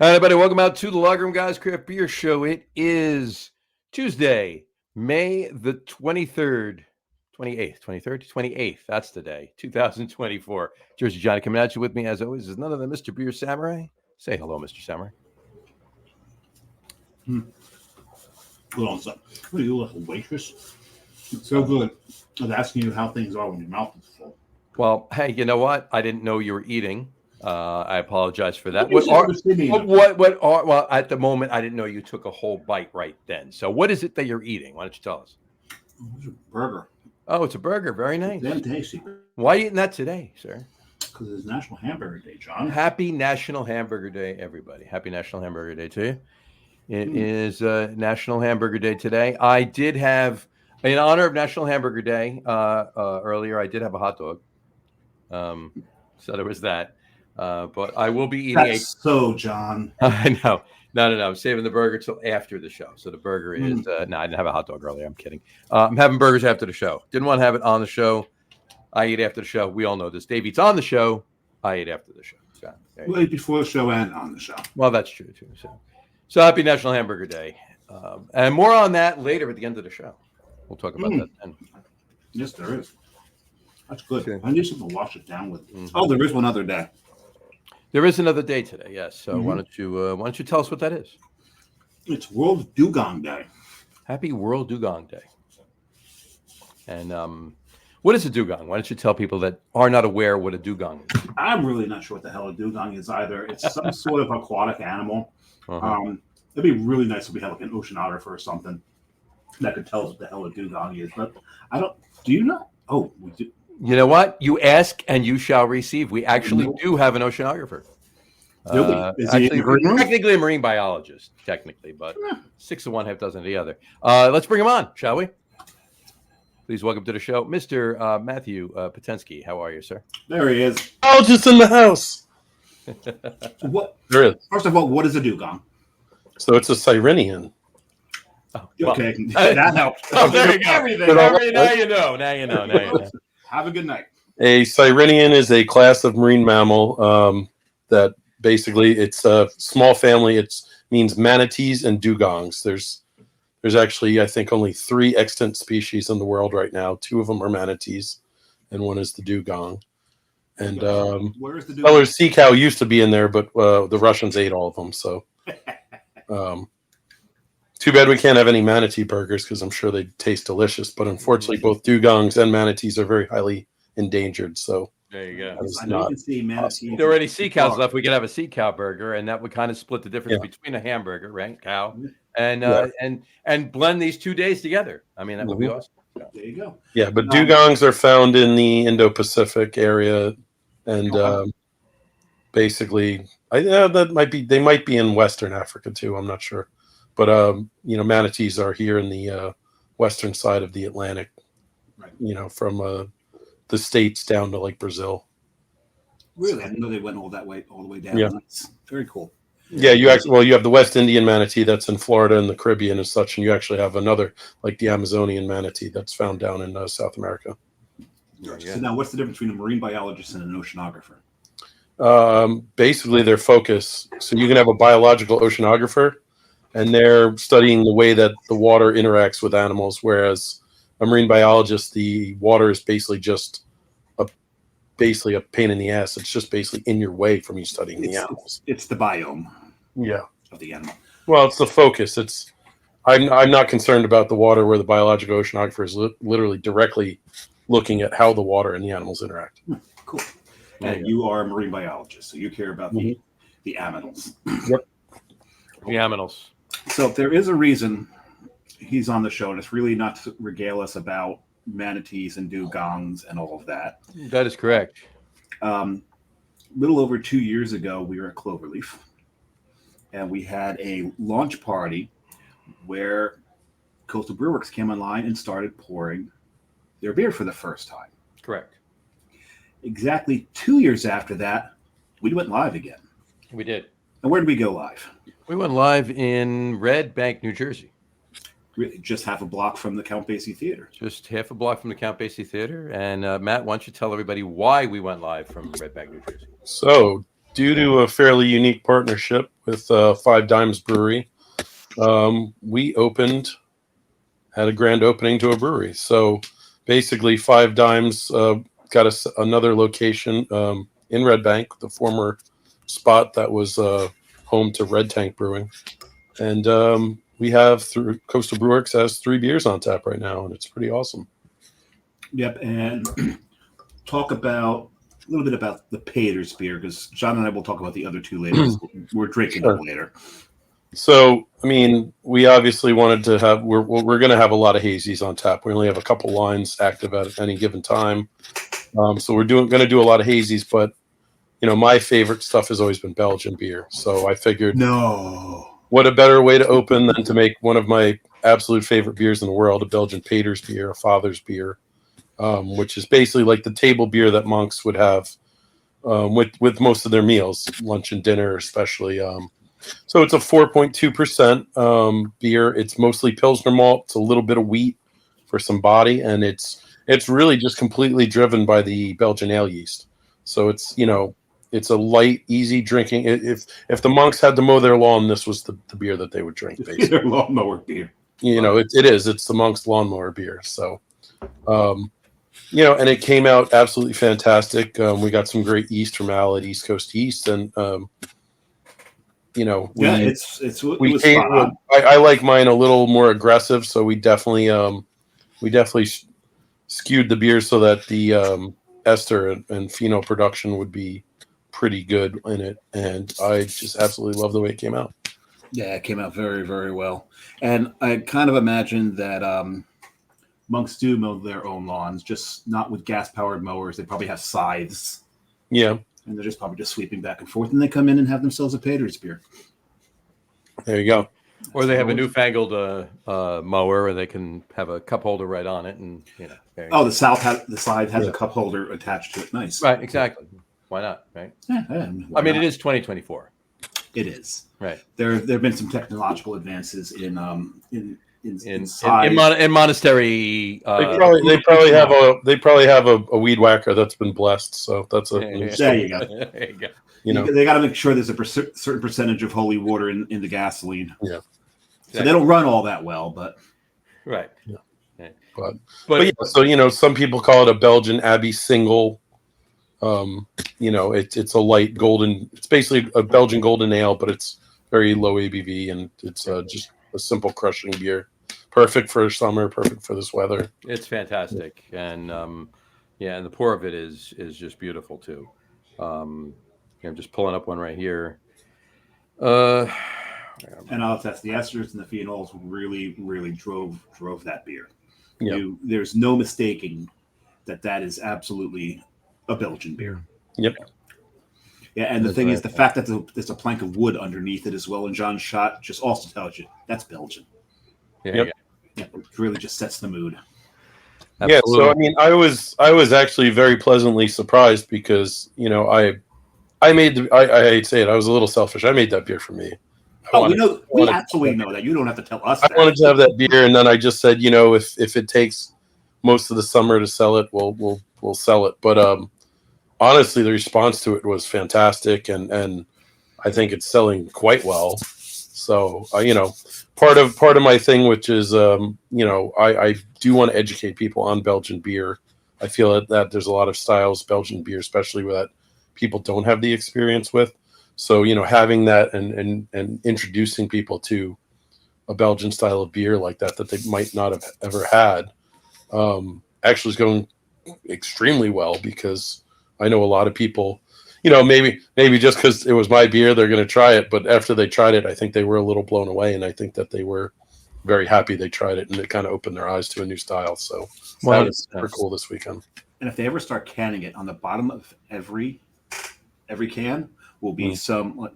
Hi, everybody. Welcome out to the Lager Room Guys Craft Beer Show. It is Tuesday, May the 23rd, 28th. That's the day, 2024. Jersey Johnny coming at you with me, as always, is none other than Mr. Beer Samurai. Say hello, Mr. Samurai. Hold on, son. What are you, like a waitress? It's so good. I was asking you how things are when your mouth is full. Well, hey, you know what? I didn't know you were eating. I apologize for that. Well, at the moment, I didn't know you took a whole bite right then. So what is it that you're eating? Why don't you tell us? It's a burger. Oh, it's a burger. Very nice. Damn tasty. Why are you eating that today, sir? Because it's National Hamburger Day, John. Happy National Hamburger Day, everybody. Happy National Hamburger Day to you. It is National Hamburger Day today. I did have, in honor of National Hamburger Day, earlier, I did have a hot dog. So there was that. But I will be eating John. I know. No. I'm saving the burger till after the show. So the burger is no, I didn't have a hot dog earlier. I'm kidding. I'm having burgers after the show. Didn't want to have it on the show. I eat after the show. We all know this. Dave eats on the show. I eat after the show. So well, before the show and on the show. Well, that's true too. So happy National Hamburger Day. And more on that later at the end of the show. We'll talk about that then. Yes, there is. That's good. Okay. I need something to wash it down with. Oh, there is one other day. There is another day today, yes. So why don't you tell us what that is? It's World Dugong Day. Happy World Dugong Day. And what is a dugong? Why don't you tell people that are not aware what a dugong is? I'm really not sure what the hell a dugong is either. It's some sort of aquatic animal. It'd be really nice if we had like an oceanographer or something that could tell us what the hell a dugong is. But I don't. Do you know? Oh, we do. You know what? You ask and you shall receive. We actually do have an oceanographer. Technically a marine biologist, technically, but 6 of one, half dozen of the other. Let's bring him on, shall we? Please welcome to the show, Mr. Matthew Potenski. How are you, sir? There he is. Biologist in the house. What? There is. First of all, what is a dugong? So it's a Sirenian. Oh, okay, that helps. Oh, there you go. Everything. Now you know. Have a good night. A Sirenian is a class of marine mammal that basically it's a small family. It means manatees and dugongs. There's actually, I think, only 3 extant species in the world right now. 2 of them are manatees, and 1 is the dugong. And where's the dugong? sea cow used to be in there, but the Russians ate all of them. So too bad we can't have any manatee burgers because I'm sure they taste delicious. But unfortunately, both dugongs and manatees are very highly endangered. So there you go. There are already sea cows left. We could have a sea cow burger, and that would kind of split the difference between a hamburger, right, cow, and blend these 2 days together. I mean, that would be awesome. So. There you go. Yeah, but dugongs are found in the Indo-Pacific area, and basically, they might be in Western Africa too. I'm not sure. But, manatees are here in the western side of the Atlantic, right. From the States down to like Brazil. Really? I didn't know they went all the way down. Yeah. That's very cool. Yeah, you have the West Indian manatee that's in Florida and the Caribbean and such, and you actually have another, like the Amazonian manatee that's found down in South America. So now what's the difference between a marine biologist and an oceanographer? Basically, their focus. So you can have a biological oceanographer, and they're studying the way that the water interacts with animals, whereas a marine biologist, the water is basically just a pain in the ass. It's just basically in your way from you studying the animals. It's the biome of the animal. Well, it's the focus. I'm not concerned about the water where the biological oceanographer is literally directly looking at how the water and the animals interact. Cool. And you are a marine biologist, so you care about the aminals. Yep. The aminals. So if there is a reason he's on the show, and it's really not to regale us about manatees and dugongs and all of that. That is correct. Little over 2 years ago, we were at Cloverleaf, and we had a launch party where Coastal Brewworks came online and started pouring their beer for the first time. Correct. Exactly 2 years after that, we went live again. We did. And where did we go live? We went live in Red Bank, New Jersey. Really, just half a block from the Count Basie Theater. Just half a block from the Count Basie Theater. And Matt, why don't you tell everybody why we went live from Red Bank, New Jersey? So due to a fairly unique partnership with Five Dimes Brewery, we had a grand opening to a brewery. So basically, Five Dimes got us another location in Red Bank, the former spot that was home to Red Tank Brewing. And we have, through Coastal Brewworks, has 3 beers on tap right now, and it's pretty awesome. Yep, and talk about a little bit about the Pater's beer, because John and I will talk about the other 2 later. We're drinking them later. So, I mean, we obviously wanted to have, we're going to have a lot of hazies on tap. We only have a couple lines active at any given time. So we're going to do a lot of hazies, but, you know, my favorite stuff has always been Belgian beer. So I figured, what a better way to open than to make one of my absolute favorite beers in the world, a Belgian Pater's beer, a father's beer, which is basically like the table beer that monks would have with most of their meals, lunch and dinner especially. So it's a 4.2% beer. It's mostly Pilsner malt. It's a little bit of wheat for some body, and it's really just completely driven by the Belgian ale yeast. So it's, you know, it's a light, easy drinking. If the monks had to mow their lawn, this was the beer that they would drink. Basically, their lawnmower beer. You know, it is. It's the monks' lawnmower beer. So, you know, and it came out absolutely fantastic. We got some great yeast from Allied East Coast Yeast, and you know, I like mine a little more aggressive, so we definitely skewed the beer so that the ester and phenol production would be pretty good in it, and I just absolutely love the way it came out. Yeah, it came out very, very well, and I kind of imagine that monks do mow their own lawns, just not with gas-powered mowers. They probably have scythes. Yeah. And they're just probably just sweeping back and forth, and they come in and have themselves a Pater's beer. There you go. Or they have a newfangled mower, and they can have a cup holder right on it, and you know. The side has a cup holder attached to it. Nice. Right. Exactly. Why not? Right. Yeah. I mean, it is 2024. It is. Right. There have been some technological advances in monastery. They probably have a weed whacker that's been blessed. So that's there you go. There you go. You know, they got to make sure there's a certain percentage of holy water in the gasoline. Yeah. So they don't run all that well, but right. Yeah. Right. But yeah, so you know, some people call it a Belgian Abbey single. You know, it's a light golden. It's basically a Belgian golden ale, but it's very low ABV, and it's just a simple crushing beer. Perfect for summer, perfect for this weather. It's fantastic, and and the pour of it is just beautiful too. I'm just pulling up one right here. And I'll attest, the esters and the phenols really, really drove that beer. Yep. There's no mistaking that is absolutely a Belgian beer. Yep. Yeah, and the thing is, the fact that there's a plank of wood underneath it as well, and John's shot just also tells you that's Belgian. Yeah, it really just sets the mood. Absolutely. Yeah, so I mean, I was actually very pleasantly surprised because, you know, I hate to say it, I was a little selfish. I made that beer for me. We absolutely know that. You don't have to tell us. I wanted to have that beer, and then I just said, you know, if it takes most of the summer to sell it, we'll sell it. But honestly, the response to it was fantastic, and I think it's selling quite well. So you know, part of my thing, which is you know, I do want to educate people on Belgian beer. I feel that there's a lot of styles Belgian beer, especially that people don't have the experience with. So, you know, having that and introducing people to a Belgian style of beer like that they might not have ever had, actually is going extremely well, because I know a lot of people, you know, maybe just because it was my beer, they're going to try it. But after they tried it, I think they were a little blown away, and I think that they were very happy they tried it, and it kind of opened their eyes to a new style. So that was super cool this weekend. And if they ever start canning it, on the bottom of every can will be some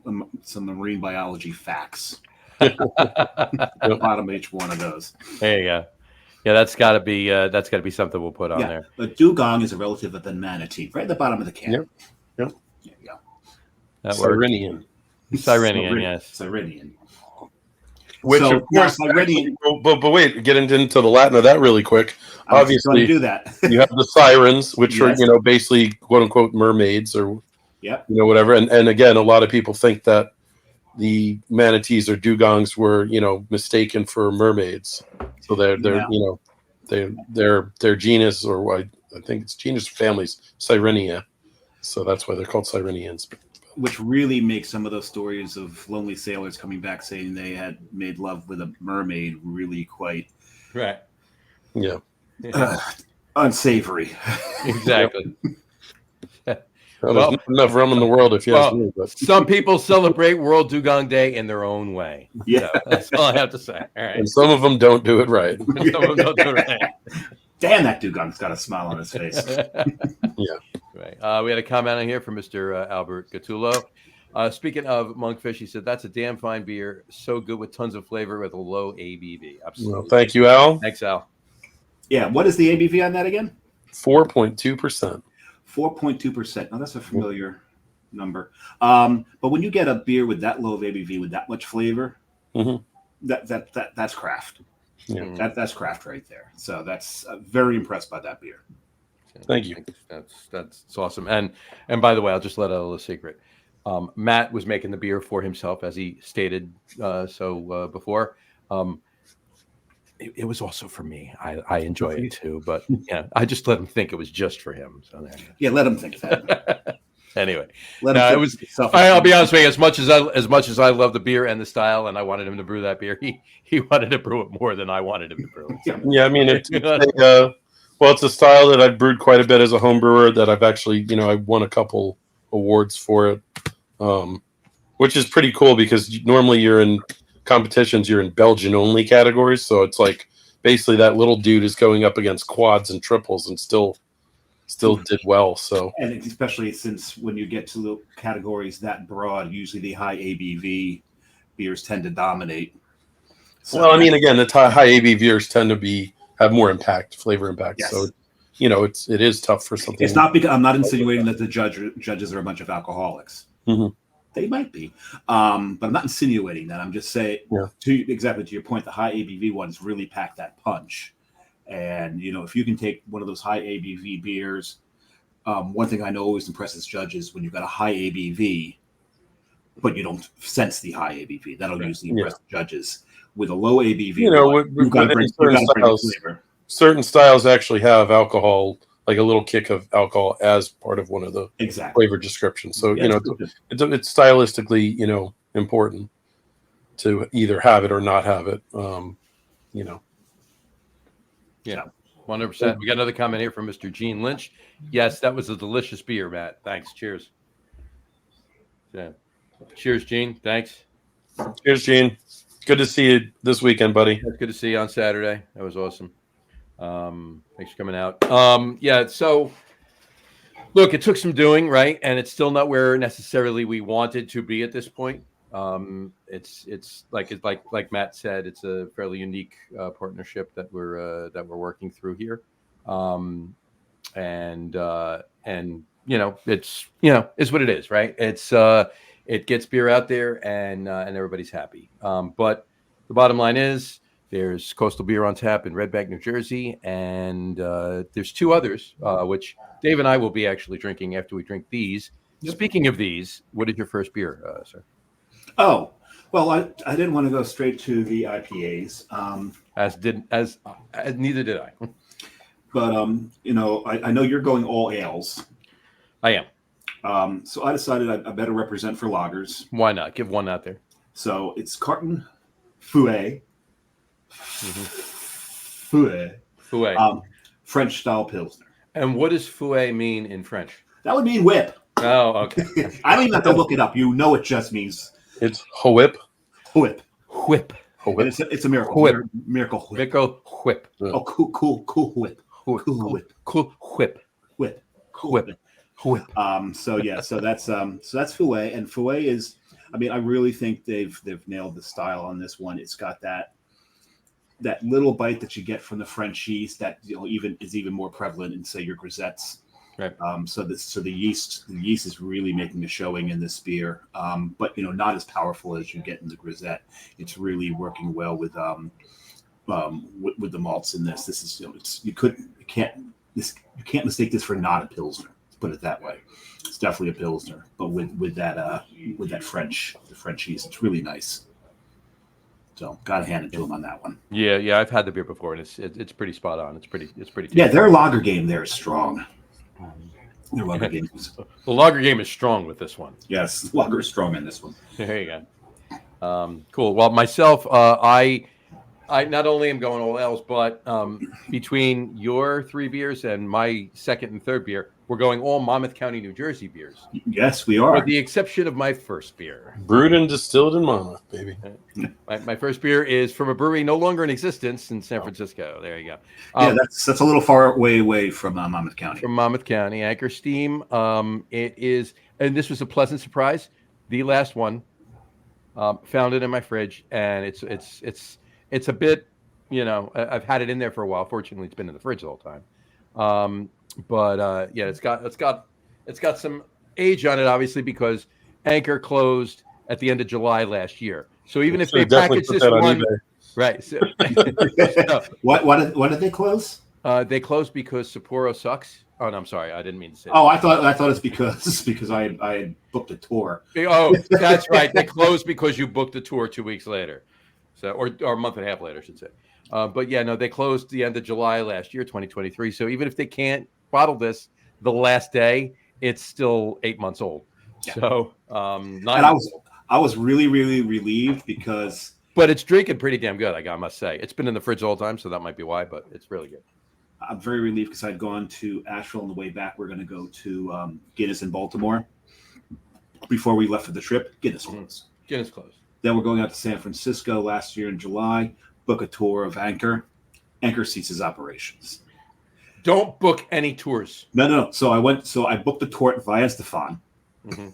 marine biology facts. At the bottom of each one of those. There you go. Yeah, that's got to be something we'll put on there. But dugong is a relative of the manatee, right at the bottom of the can. Yep. There you go. Cyrenian, yes. Cyrenian. Which, so, of course, Cyrenian. But wait, get into the Latin of that really quick. Obviously, do that. You have the sirens, which Yes. are, you know, basically quote unquote mermaids, or Yep. whatever. And again, a lot of people think that the manatees or dugongs were, mistaken for mermaids. So they're their genus, or I think it's genus families, Sirenia. So that's why they're called Sirenians. Which really makes some of those stories of lonely sailors coming back saying they had made love with a mermaid really quite Right. Yeah. Unsavory. Exactly. Well, there's enough rum in the world, if you ask me. But some people celebrate World Dugong Day in their own way. Yeah. So that's all I have to say. All right. And some of them don't do it right. Some of them don't do it right. Damn, that dugong's got a smile on his face. Yeah. Right. We had a comment on here from Mr. Albert Gattulo. Speaking of Monkfish, he said, that's a damn fine beer. So good with tons of flavor with a low ABV. Absolutely. Well, thank you, Al. Thanks, Al. Yeah. What is the ABV on that again? 4.2%. 4.2%. Oh, that's a familiar number. But when you get a beer with that low of ABV with that much flavor, that's craft. Yeah. That's craft right there. So that's very impressed by that beer. Thank you. That's awesome. And by the way, I'll just let out a little secret. Matt was making the beer for himself, as he stated before. It was also for me. I enjoy it too, but yeah, I just let him think it was just for him. So there. Yeah, let him think that. Anyway, it was. I'll be honest with you. As much as I love the beer and the style, and I wanted him to brew that beer, he wanted to brew it more than I wanted him to brew it. So. Yeah, I mean, it's a style that I've brewed quite a bit as a home brewer. That I've actually, I won a couple awards for it, which is pretty cool because normally you're in competitions, you're in Belgian only categories, so it's like basically that little dude is going up against quads and triples and still did well. So, and especially since when you get to the categories that broad, usually the high ABV beers tend to dominate. So, well, I mean, again, the high ABV beers tend to have more flavor impact. Yes. So, it is tough for something. It's not because I'm not insinuating that the judges are a bunch of alcoholics. Mm-hmm. They might be, but I'm not insinuating that. I'm just saying, exactly to your point, the high ABV ones really pack that punch. And, if you can take one of those high ABV beers, one thing I know always impresses judges when you've got a high ABV, but you don't sense the high ABV. That'll usually impress judges. With a low ABV, you've got to bring flavor. Certain styles actually have alcohol, like a little kick of alcohol as part of one of the flavor descriptions. So, it's stylistically, important to either have it or not have it, Yeah, 100%. We got another comment here from Mr. Gene Lynch. Yes, that was a delicious beer, Matt. Thanks. Cheers. Yeah. Cheers, Gene. Thanks. Cheers, Gene. Good to see you this weekend, buddy. It's good to see you on Saturday. That was awesome. Thanks for coming out. So look, it took some doing, right? And it's still not where necessarily we wanted to be at this point. It's like Matt said, it's a fairly unique partnership that we're working through here. It's what it is, right? It's it gets beer out there and everybody's happy. But the bottom line is there's Coastal Beer on tap in Red Bank, New Jersey, and there's two others, which Dave and I will be actually drinking after we drink these. Speaking of these, what is your first beer, sir? Oh, well, I didn't want to go straight to the IPAs. Neither did I. But I know you're going all ales. I am. So I decided I better represent for lagers. Why not? Give one out there. So it's Carton Fouet. Fouet. French style Pilsner. And what does Fouet mean in French? That would mean whip. Oh, okay. I don't even have to look it up. It just means. It's whip. Whip. Whip. It's a miracle. Whip. Miracle whip. Miracle whip. Oh, cool whip. Cool whip. Cool whip. Whip. Whip. Whip. So that's Fouet, and Fouet is. I mean, I really think they've nailed the style on this one. It's got that little bite that you get from the French yeast that is even more prevalent in, say, your grisettes. Right. So the yeast is really making a showing in this beer, but not as powerful as you get in the grisette. It's really working well with the malts in this. This is you can't mistake this for not a Pilsner. Let's put it that way. It's definitely a pilsner, but with that French yeast, it's really nice. So gotta hand it to him on that one. Yeah, I've had the beer before, and it's pretty spot on. It's pretty. Yeah, their lager game there is strong. Their lager game the lager game is strong with this one. Yes, lager is strong in this one. There you go. Cool. Well, myself, I not only am going all ales, but between your 3 beers and my second and third beer, we're going all Monmouth County, New Jersey beers. Yes, we are. With the exception of my first beer. Brewed and distilled in Monmouth, baby. My first beer is from a brewery no longer in existence in San Francisco. There you go. Yeah, that's a little far away from Monmouth County. From Monmouth County, Anchor Steam. It is, and this was a pleasant surprise. The last one, found it in my fridge, and it's a bit, I've had it in there for a while. Fortunately, it's been in the fridge the whole time. But it's got some age on it, obviously, because Anchor closed at the end of July last year. So even if they package this one, right? So, What did they close? They closed because Sapporo sucks. Oh no, I'm sorry, I didn't mean to say. Oh, that. I thought it's because I had booked a tour. Oh, that's right. They closed because you booked the tour 2 weeks later, so or a month and a half later, I should say. But yeah, no, they closed the end of July last year, 2023. So even if they can't bottle this the last day, it's still 8 months old. Yeah. So and I was really, really relieved because. But it's drinking pretty damn good, I must say. It's been in the fridge all the time, so that might be why. But it's really good. I'm very relieved because I'd gone to Asheville on the way back. We're going to go to Guinness in Baltimore before we left for the trip. Guinness closed. Guinness closed. Then we're going out to San Francisco last year in July. Book a tour of Anchor. Anchor ceases operations. Don't book any tours. No. So I booked the tour via Stefan. Mm-hmm.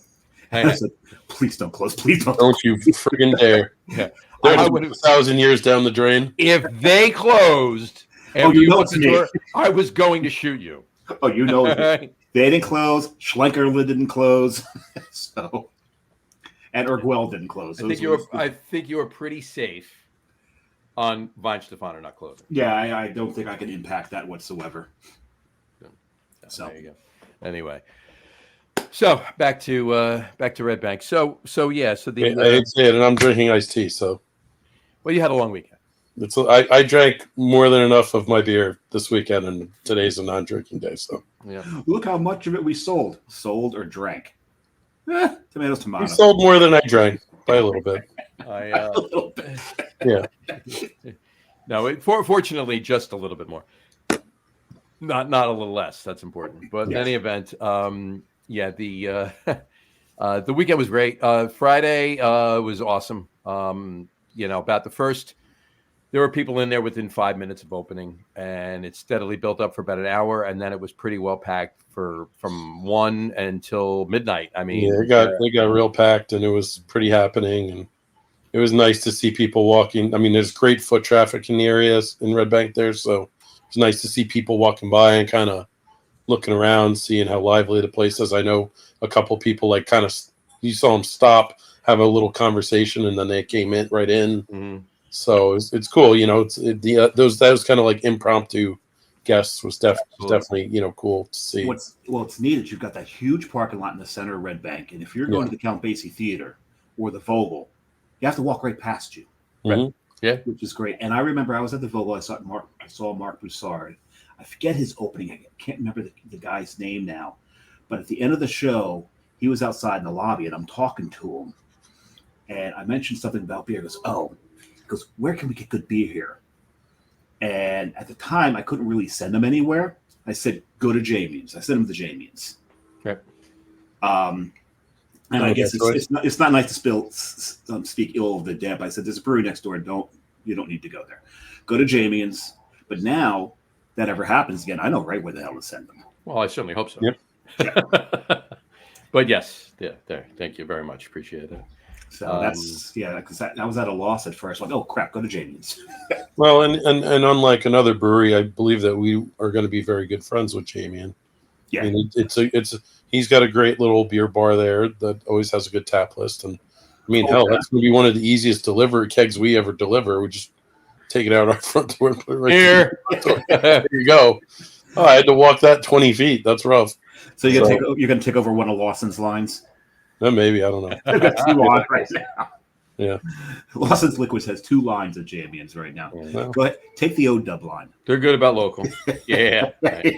And I said, please don't close. Please don't. Don't you friggin' dare. Yeah. They're 1,000 years down the drain. If they closed and you booked the tour, I was going to shoot you. Oh, they didn't close. Schlenkerla didn't close. And Urquell didn't close. I think you were pretty safe on Vine Stefan are not closing. Yeah, I don't think I can impact that whatsoever. So there you go. Anyway, so back to Red Bank. So yeah. So I hate to say it, and I'm drinking iced tea. So, well, you had a long weekend. I drank more than enough of my beer this weekend, and today's a non-drinking day. So yeah. Look how much of it we sold or drank. Tomatoes. We sold more than I drank by a little bit. A little bit. Yeah. No, fortunately, just a little bit more. Not a little less. That's important. But in any event, the weekend was great. Friday was awesome. About the first, there were people in there within 5 minutes of opening, and it steadily built up for about an hour, and then it was pretty well packed from 1 until midnight. I mean, they got real packed, and it was pretty happening, and it was nice to see people walking. I mean, there's great foot traffic in the areas in Red Bank there, so it's nice to see people walking by and kind of looking around, seeing how lively the place is. I know a couple people you saw them stop, have a little conversation, and then they came right in. Mm-hmm. So it's cool, those kind of like impromptu guests was definitely cool to see. It's neat is you've got that huge parking lot in the center of Red Bank, and if you're going to the Count Basie Theater or the Vogel, you have to walk right past you. Mm-hmm. Yeah, which is great. And I remember I was at the Vogel. I saw Mark Broussard. I forget his opening. I can't remember the guy's name now. But at the end of the show, he was outside in the lobby, and I'm talking to him. And I mentioned something about beer. He goes, where can we get good beer here? And at the time, I couldn't really send him anywhere. I said, go to Jamie's. I sent him to Jamie's. Okay. And I guess it's not nice to speak ill of the damp. I said, there's a brewery next door. You don't need to go there. Go to Jamie's. But now that ever happens again, I know right where the hell to send them. Well, I certainly hope so. Yep. Yeah. But yes, there. Thank you very much. Appreciate it. So because I was at a loss at first. Like, oh crap, go to Jamie's. Well, and unlike another brewery, I believe that we are going to be very good friends with Jamie. Yeah, I mean, he's got a great little beer bar there that always has a good tap list, and I mean, that's going to be one of the easiest kegs we ever deliver. We just take it out our front door and put it right here. There you go. Oh, I had to walk that 20 feet. That's rough. So you're gonna take over one of Lawson's lines. Maybe, I don't know. They've got 2 on right now. Yeah. Lawson's Liquids has 2 lines of Jambians right now. Well, Go ahead, take the O-Dub line. They're good about local. Yeah.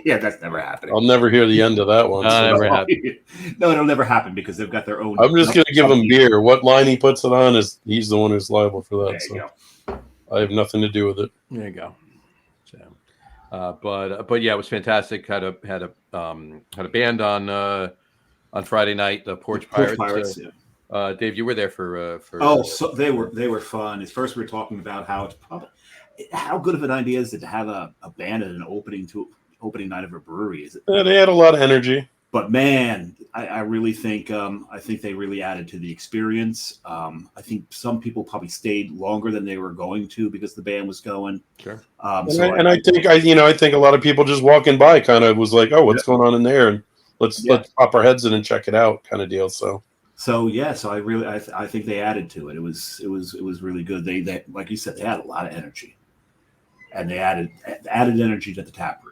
Yeah, that's never happening. I'll never hear the end of that one. Never happened. No, it'll never happen because they've got their own. I'm just going to give him beer. What line he puts it on is he's the one who's liable for that. There you So I have nothing to do with it. There you go. So, but yeah, it was fantastic. Had a band on Friday night. The Porch Pirates. Dave, you were there for. So they were fun. At first, we were talking about how good of an idea is it to have a band at an opening night of a brewery? Is it? Yeah, they had a lot of energy. But man, I really think they really added to the experience. I think some people probably stayed longer than they were going to because the band was going. Sure. I think a lot of people just walking by kind of was like, oh, what's going on in there, and let's pop our heads in and check it out, kind of deal. So I think they added to it. It was really good. They like you said, they had a lot of energy, and they added energy to the tap room.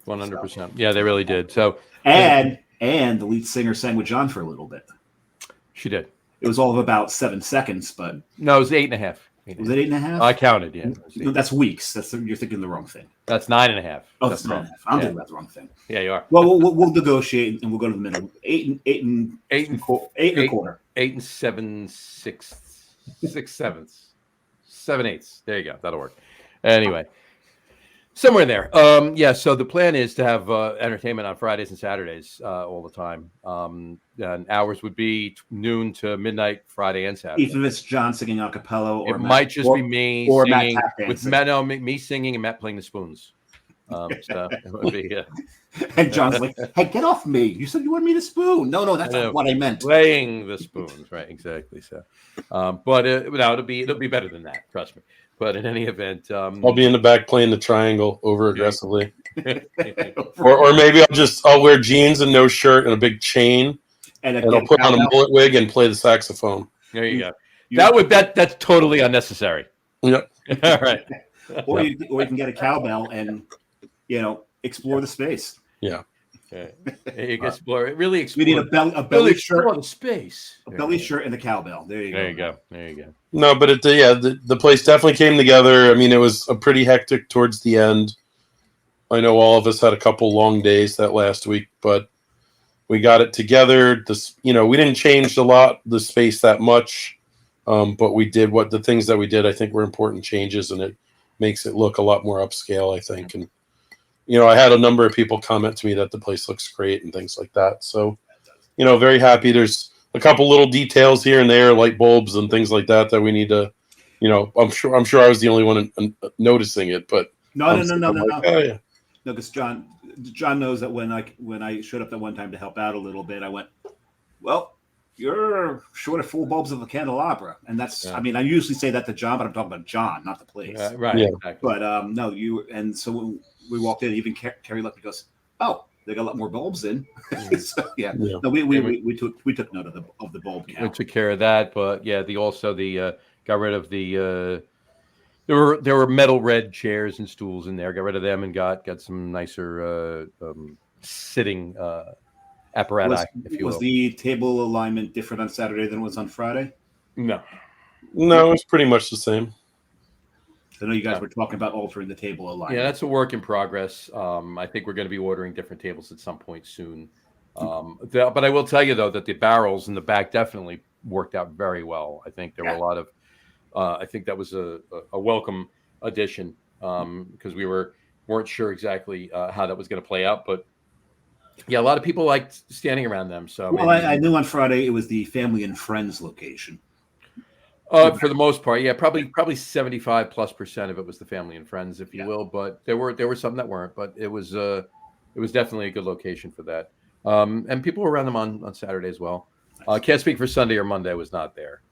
100%. Yeah, they really did. So and the lead singer sang with John for a little bit. She did. It was all of about 7 seconds, but no, it was 8.5. Was it 8.5? I counted. Yeah, no, that's weeks. You're thinking the wrong thing. That's 9.5. Oh, that's 9.5. I'm thinking about the wrong thing. Yeah, you are. Well, we'll negotiate and we'll go to the middle. 8 and a quarter. 8 and 6/7. 7/8. There you go. That'll work. Anyway. Somewhere in there. So the plan is to have entertainment on Fridays and Saturdays all the time. And hours would be noon to midnight, Friday and Saturday. Even if it's John singing a cappella, or it might just be me or singing Matt with Matt, no, me singing and Matt playing the spoons. So it would be. And John's like, "Hey, get off me! You said you wanted me to spoon. No, that's not what I meant. Playing the spoons, right? Exactly. So, but it'll be better than that. Trust me. But in any event, I'll be in the back playing the triangle over aggressively, or maybe I'll wear jeans and no shirt and a big chain, and I'll put on a mullet wig and play the saxophone. There you go. That's totally unnecessary. Yep. All right. Or you can get a cowbell and explore the space. Yeah. Okay. You can explore it. Really explore. We need a belly shirt, the space. A belly shirt and a cowbell. There you go. No, but the place definitely came together. I mean, it was a pretty hectic towards the end. I know all of us had a couple long days that last week, but we got it together. We didn't change the space that much, but we did the things that we did. I think were important changes, and it makes it look a lot more upscale, I think. And I had a number of people comment to me that the place looks great and things like that. So, very happy. There's a couple little details here and there, light bulbs and things like that we need to, I'm sure I was the only one noticing it, but no. Oh, yeah. No, because John knows that when I showed up that one time to help out a little bit, I went, well, you're short of 4 bulbs of a candelabra. And that's, I mean, I usually say that to John, but I'm talking about John, not the place. Right. Yeah. Exactly. But no, and so when we walked in, even Terry looked and goes, oh, they got a lot more bulbs in. So yeah. No, we took note of the bulb count. We took care of that, but yeah, got rid of the there were metal red chairs and stools in there. Got rid of them and got some nicer sitting apparatus. Was the table alignment different on Saturday than it was on Friday? No, it was pretty much the same. I know you guys were talking about altering the table alignment. Yeah, that's a work in progress. I think we're going to be ordering different tables at some point soon. But I will tell you, though, that the barrels in the back definitely worked out very well. I think there were a lot of I think that was a welcome addition because we weren't sure exactly how that was going to play out. But, yeah, a lot of people liked standing around them. So well, I knew on Friday it was the family and friends location. For the most part, yeah, probably 75+% of it was the family and friends, if you will. But there were some that weren't. But it was definitely a good location for that. And people were around them on Saturday as well. Can't speak for Sunday or Monday. I was not there.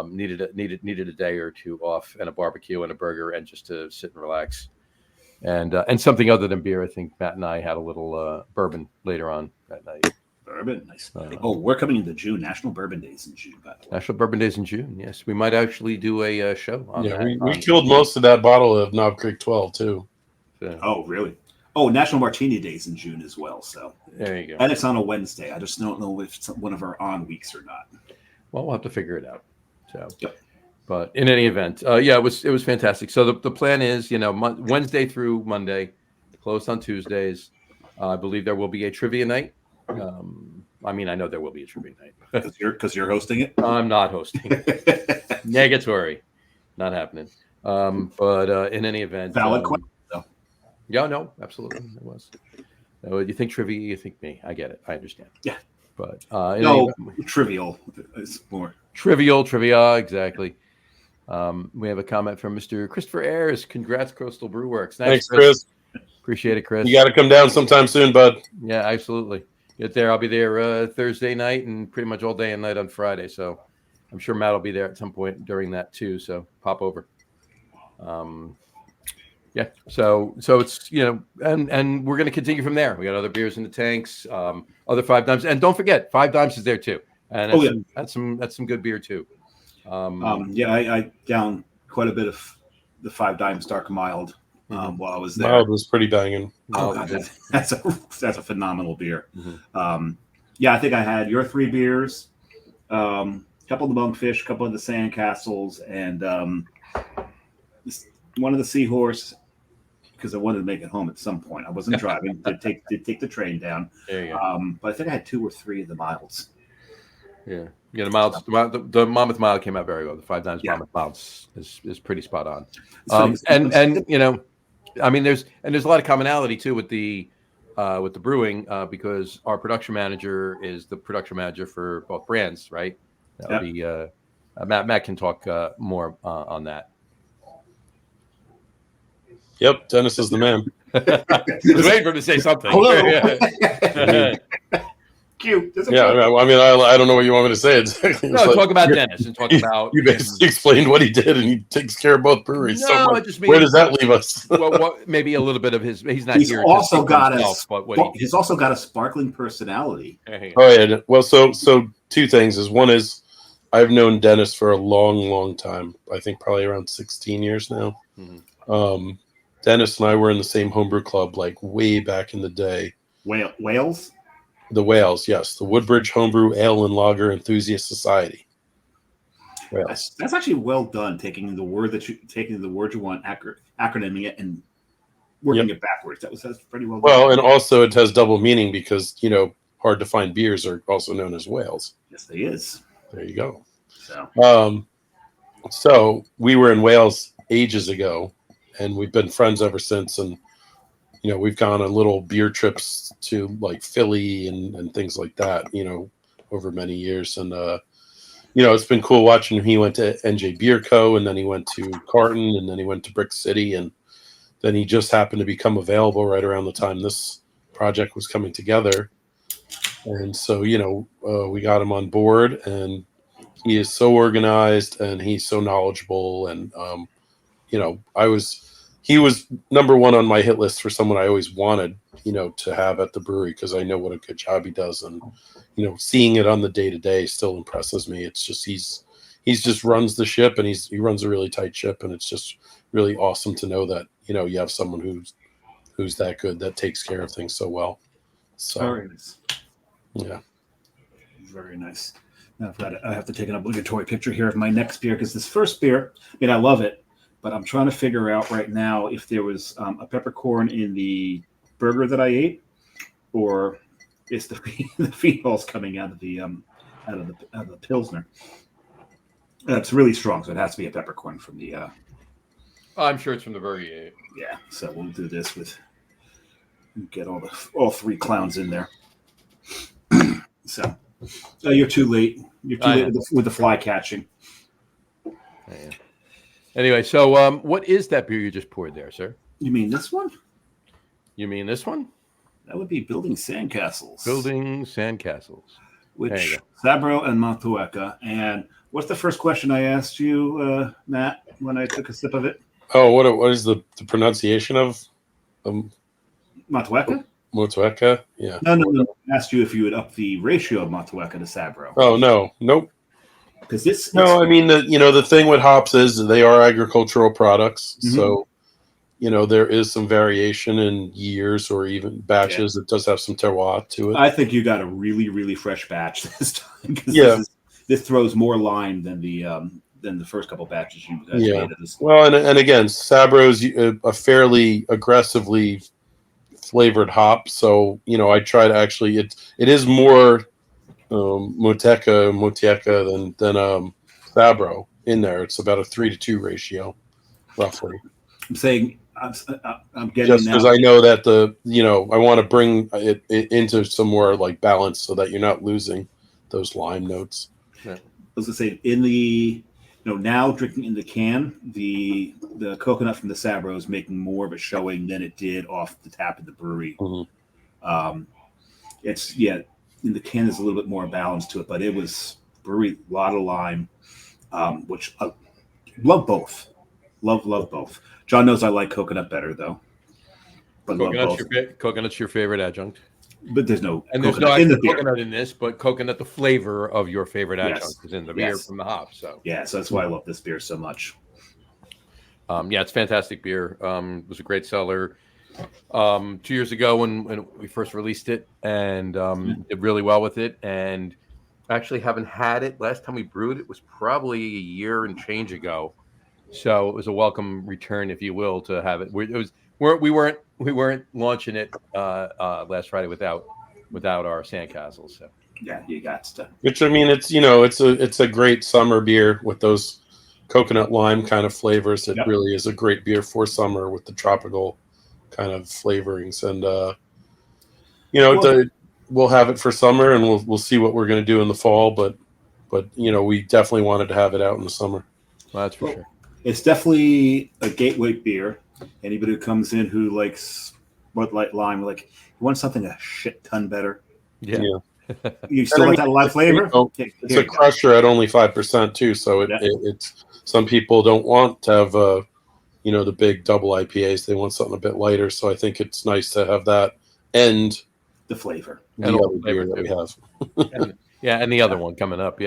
Needed a day or two off and a barbecue and a burger and just to sit and relax. And something other than beer. I think Matt and I had a little bourbon later on that night. Bourbon, nice. We're coming into June. National Bourbon Days in June. By the way. National Bourbon Days in June. Yes, we might actually do a show on that. We killed most of that bottle of Knob Creek 12 too. Oh, really? Oh, National Martini Days in June as well. So There you go. and it's on a Wednesday. I just don't know if it's one of our on weeks or not. Well, we'll have to figure it out. So, Yep. but in any event, yeah, it was fantastic. So the plan is, Wednesday through Monday, closed on Tuesdays. I believe there will be a trivia night. I mean, I know there will be a trivia night. Because you're hosting it. I'm not hosting. Negatory, not happening. But in any event, Valid question. Yeah, no, absolutely, it was. You think trivia, you think me. I get it. I understand. Yeah. But trivial is more trivia, exactly. We have a comment from Mr. Christopher Ayers. Congrats, Coastal Brew Works. Thanks, Chris. Appreciate it, Chris. You got to come down sometime soon, bud. Yeah, absolutely. Get there. I'll be there Thursday night and pretty much all day and night on Friday. So I'm sure Matt will be there at some point during that too. So pop over. Yeah. So it's, and we're going to continue from there. We got other beers in the tanks, other 5 Dimes, and don't forget 5 Dimes is there too. And that's some good beer too. I downed quite a bit of the 5 Dimes Dark Mild while I was there. Mild was pretty banging. Oh, God, that's a phenomenal beer. Mm-hmm. I think I had your 3 beers, a couple of the Monkfish, a couple of the Sandcastles, and one of the Seahorse, because I wanted to make it home at some point. I wasn't driving. Did take the train down. There you go. But I think I had 2 or 3 of the Milds. Yeah. The Milds, the Monmouth Mild came out very well. The 5 Dimes Monmouth Mild is pretty spot on. I mean, there's a lot of commonality too with the brewing because our production manager is the production manager for both brands, right? That would be Matt can talk more on that. Yep, Dennis is the man. I was waiting for him to say something. Hello. Cute. Yeah, I mean, I don't know what you want me to say exactly. No, talk about Dennis and talk about. You basically explained what he did, and he takes care of both breweries. No, so I just mean, where does that leave us? Well, maybe a little bit of his. He's not He's here. Also got he's also got a sparkling personality. Oh yeah. Well, so 2 things is one is I've known Dennis for a long time. I think probably around 16 years now. Mm-hmm. Dennis and I were in the same homebrew club like way back in the day. Wales? The Wales, yes. The Woodbridge Homebrew Ale and Lager Enthusiast Society. Wales. That's actually well done, taking the word you want, acronyming it, and working it backwards. That's pretty well done. Well, and also it has double meaning because, hard to find beers are also known as Wales. Yes, they is. There you go. So we were in Wales ages ago, and we've been friends ever since. And, we've gone on little beer trips to like Philly and things like that, over many years. And, it's been cool watching him. He went to NJ Beer Co. and then he went to Carton and then he went to Brick City. And then he just happened to become available right around the time this project was coming together. And so, we got him on board, and he is so organized and he's so knowledgeable. And, he was number 1 on my hit list for someone I always wanted, to have at the brewery, because I know what a good job he does. And, seeing it on the day-to-day still impresses me. It's just, he's just runs the ship, and he runs a really tight ship. And it's just really awesome to know that, you have someone who's that good, that takes care of things so well. So, very nice. Yeah. Very nice. Now I have to take an obligatory picture here of my next beer, because this first beer, I mean, I love it, but I'm trying to figure out right now if there was a peppercorn in the burger that I ate, or is the phenols coming out of the Pilsner. It's really strong, so it has to be a peppercorn from the. I'm sure it's from the burger. Yeah, so we'll do this get all 3 clowns in there. So you're too late. You're too late with the fly catching. Yeah. Anyway, so what is that beer you just poured there, sir? You mean this one? You mean this one? That would be Building Sandcastles. Building Sandcastles. Which Sabro and Matueka. And what's the first question I asked you, Matt, when I took a sip of it? Oh, what is the pronunciation of Matueka? Matueka? Yeah. No. I asked you if you would up the ratio of Matueka to Sabro. Oh, no. Nope. Because I mean, the thing with hops is they are agricultural products. Mm-hmm. So, there is some variation in years or even batches. It does have some terroir to it. I think you got a really, really fresh batch this time, because this throws more lime than the first couple batches you guys made of this. Well, and again, Sabro's a fairly aggressively flavored hop, so I try to actually it is more Moteca than Sabro in there. It's about a 3-to-2 ratio, roughly. I'm saying I'm getting just because I know that I want to bring it into some more like balance so that you're not losing those lime notes. I was gonna say in the now drinking in the can, the coconut from the Sabro is making more of a showing than it did off the tap of the brewery. Mm-hmm. It's in the can there's a little bit more balance to it, but it was brewery a lot of lime, which I love both. Love both. John knows I like coconut better though. But Coconut's your favorite adjunct. But there's no coconut in the coconut in this, but coconut, the flavor of your favorite adjunct, is in the beer from the hop. So that's why I love this beer so much. It's fantastic beer. It was a great seller 2 years ago when we first released it, and did really well with it. And I actually haven't had it. Last time we brewed it was probably a year and change ago. So it was a welcome return, if you will, to have it. We weren't launching it last Friday without our sandcastles. So you got to. Which I mean, it's a great summer beer with those coconut lime kind of flavors. It really is a great beer for summer with the tropical kind of flavorings, and we'll have it for summer, and we'll see what we're going to do in the fall. But we definitely wanted to have it out in the summer. Well, that's for sure. It's definitely a gateway beer. Anybody who comes in who likes Bud Light Lime, you want something a shit ton better. Yeah. You still like that lime flavor? It's a crusher at only 5% too, so it's some people don't want to have the big double IPAs. They want something a bit lighter. So I think it's nice to have that and the flavor. The other beer that we have. And the other one coming up.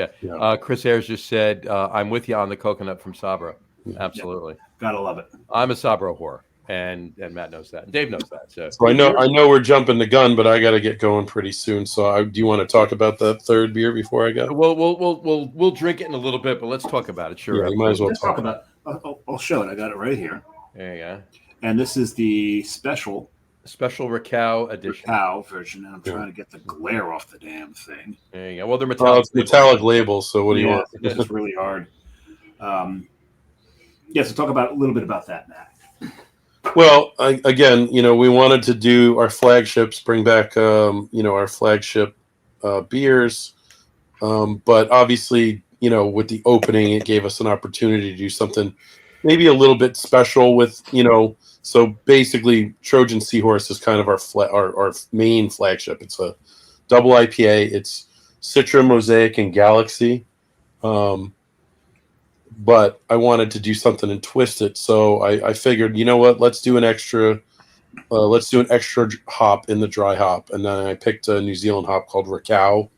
Chris Ayers just said, I'm with you on the coconut from Sabro. Absolutely. Gotta love it. I'm a Sabro whore, and Matt knows that. Dave knows that. So I know we're jumping the gun, but I got to get going pretty soon. So do you want to talk about that third beer before I go? We'll drink it in a little bit, but let's talk about it. Sure. Yeah, you might as well talk about it. I'll show it. I got it right here. There you go. And this is the special Rakow edition. Rakow version, and I'm trying to get the glare off the damn thing. There you go. Well, they're metallic. It's metallic labels, so what do you want? This is really hard. So talk about a little bit about that, Matt. Well, again, we wanted to do our flagships, bring back, our flagship beers, but obviously, with the opening, it gave us an opportunity to do something maybe a little bit special with, so basically Trojan Seahorse is kind of our main flagship. It's a double IPA. It's Citra, Mosaic, and Galaxy. But I wanted to do something and twist it. So I figured, you know what, let's do an extra hop in the dry hop. And then I picked a New Zealand hop called Rakow.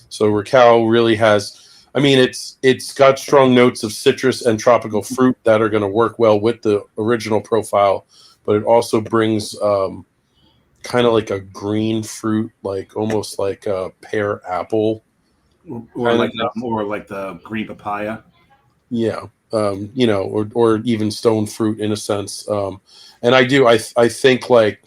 So Rakow really has, it's got strong notes of citrus and tropical fruit that are going to work well with the original profile, but it also brings kind of like a green fruit, like almost like a pear apple. Or like the green papaya. Yeah. Or even stone fruit in a sense. And I think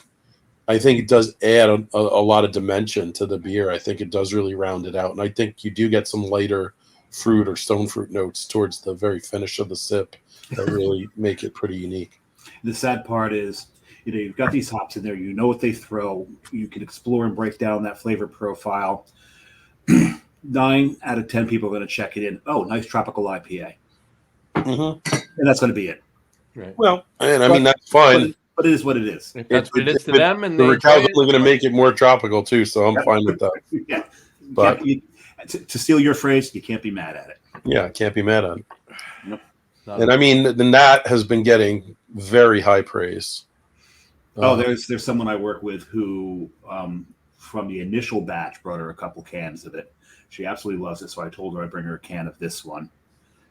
it does add a lot of dimension to the beer. I think it does really round it out. And I think you do get some lighter fruit or stone fruit notes towards the very finish of the sip that really make it pretty unique. The sad part is, you've got these hops in there, what they throw. You can explore and break down that flavor profile. 9 out of 10 people are going to check it in. Oh, nice tropical IPA. Mm-hmm. And that's going to be it. Right. Well, and that's fine. But it is what it is. That's what it is to them. And the Racow's only going to make it more tropical too, so I'm fine with that. Yeah. But to steal your phrase, you can't be mad at it. Yeah, I can't be mad at it. Nope. And the Nat has been getting very high praise. There's someone I work with who, from the initial batch, brought her a couple cans of it. She absolutely loves it, so I told her I'd bring her a can of this one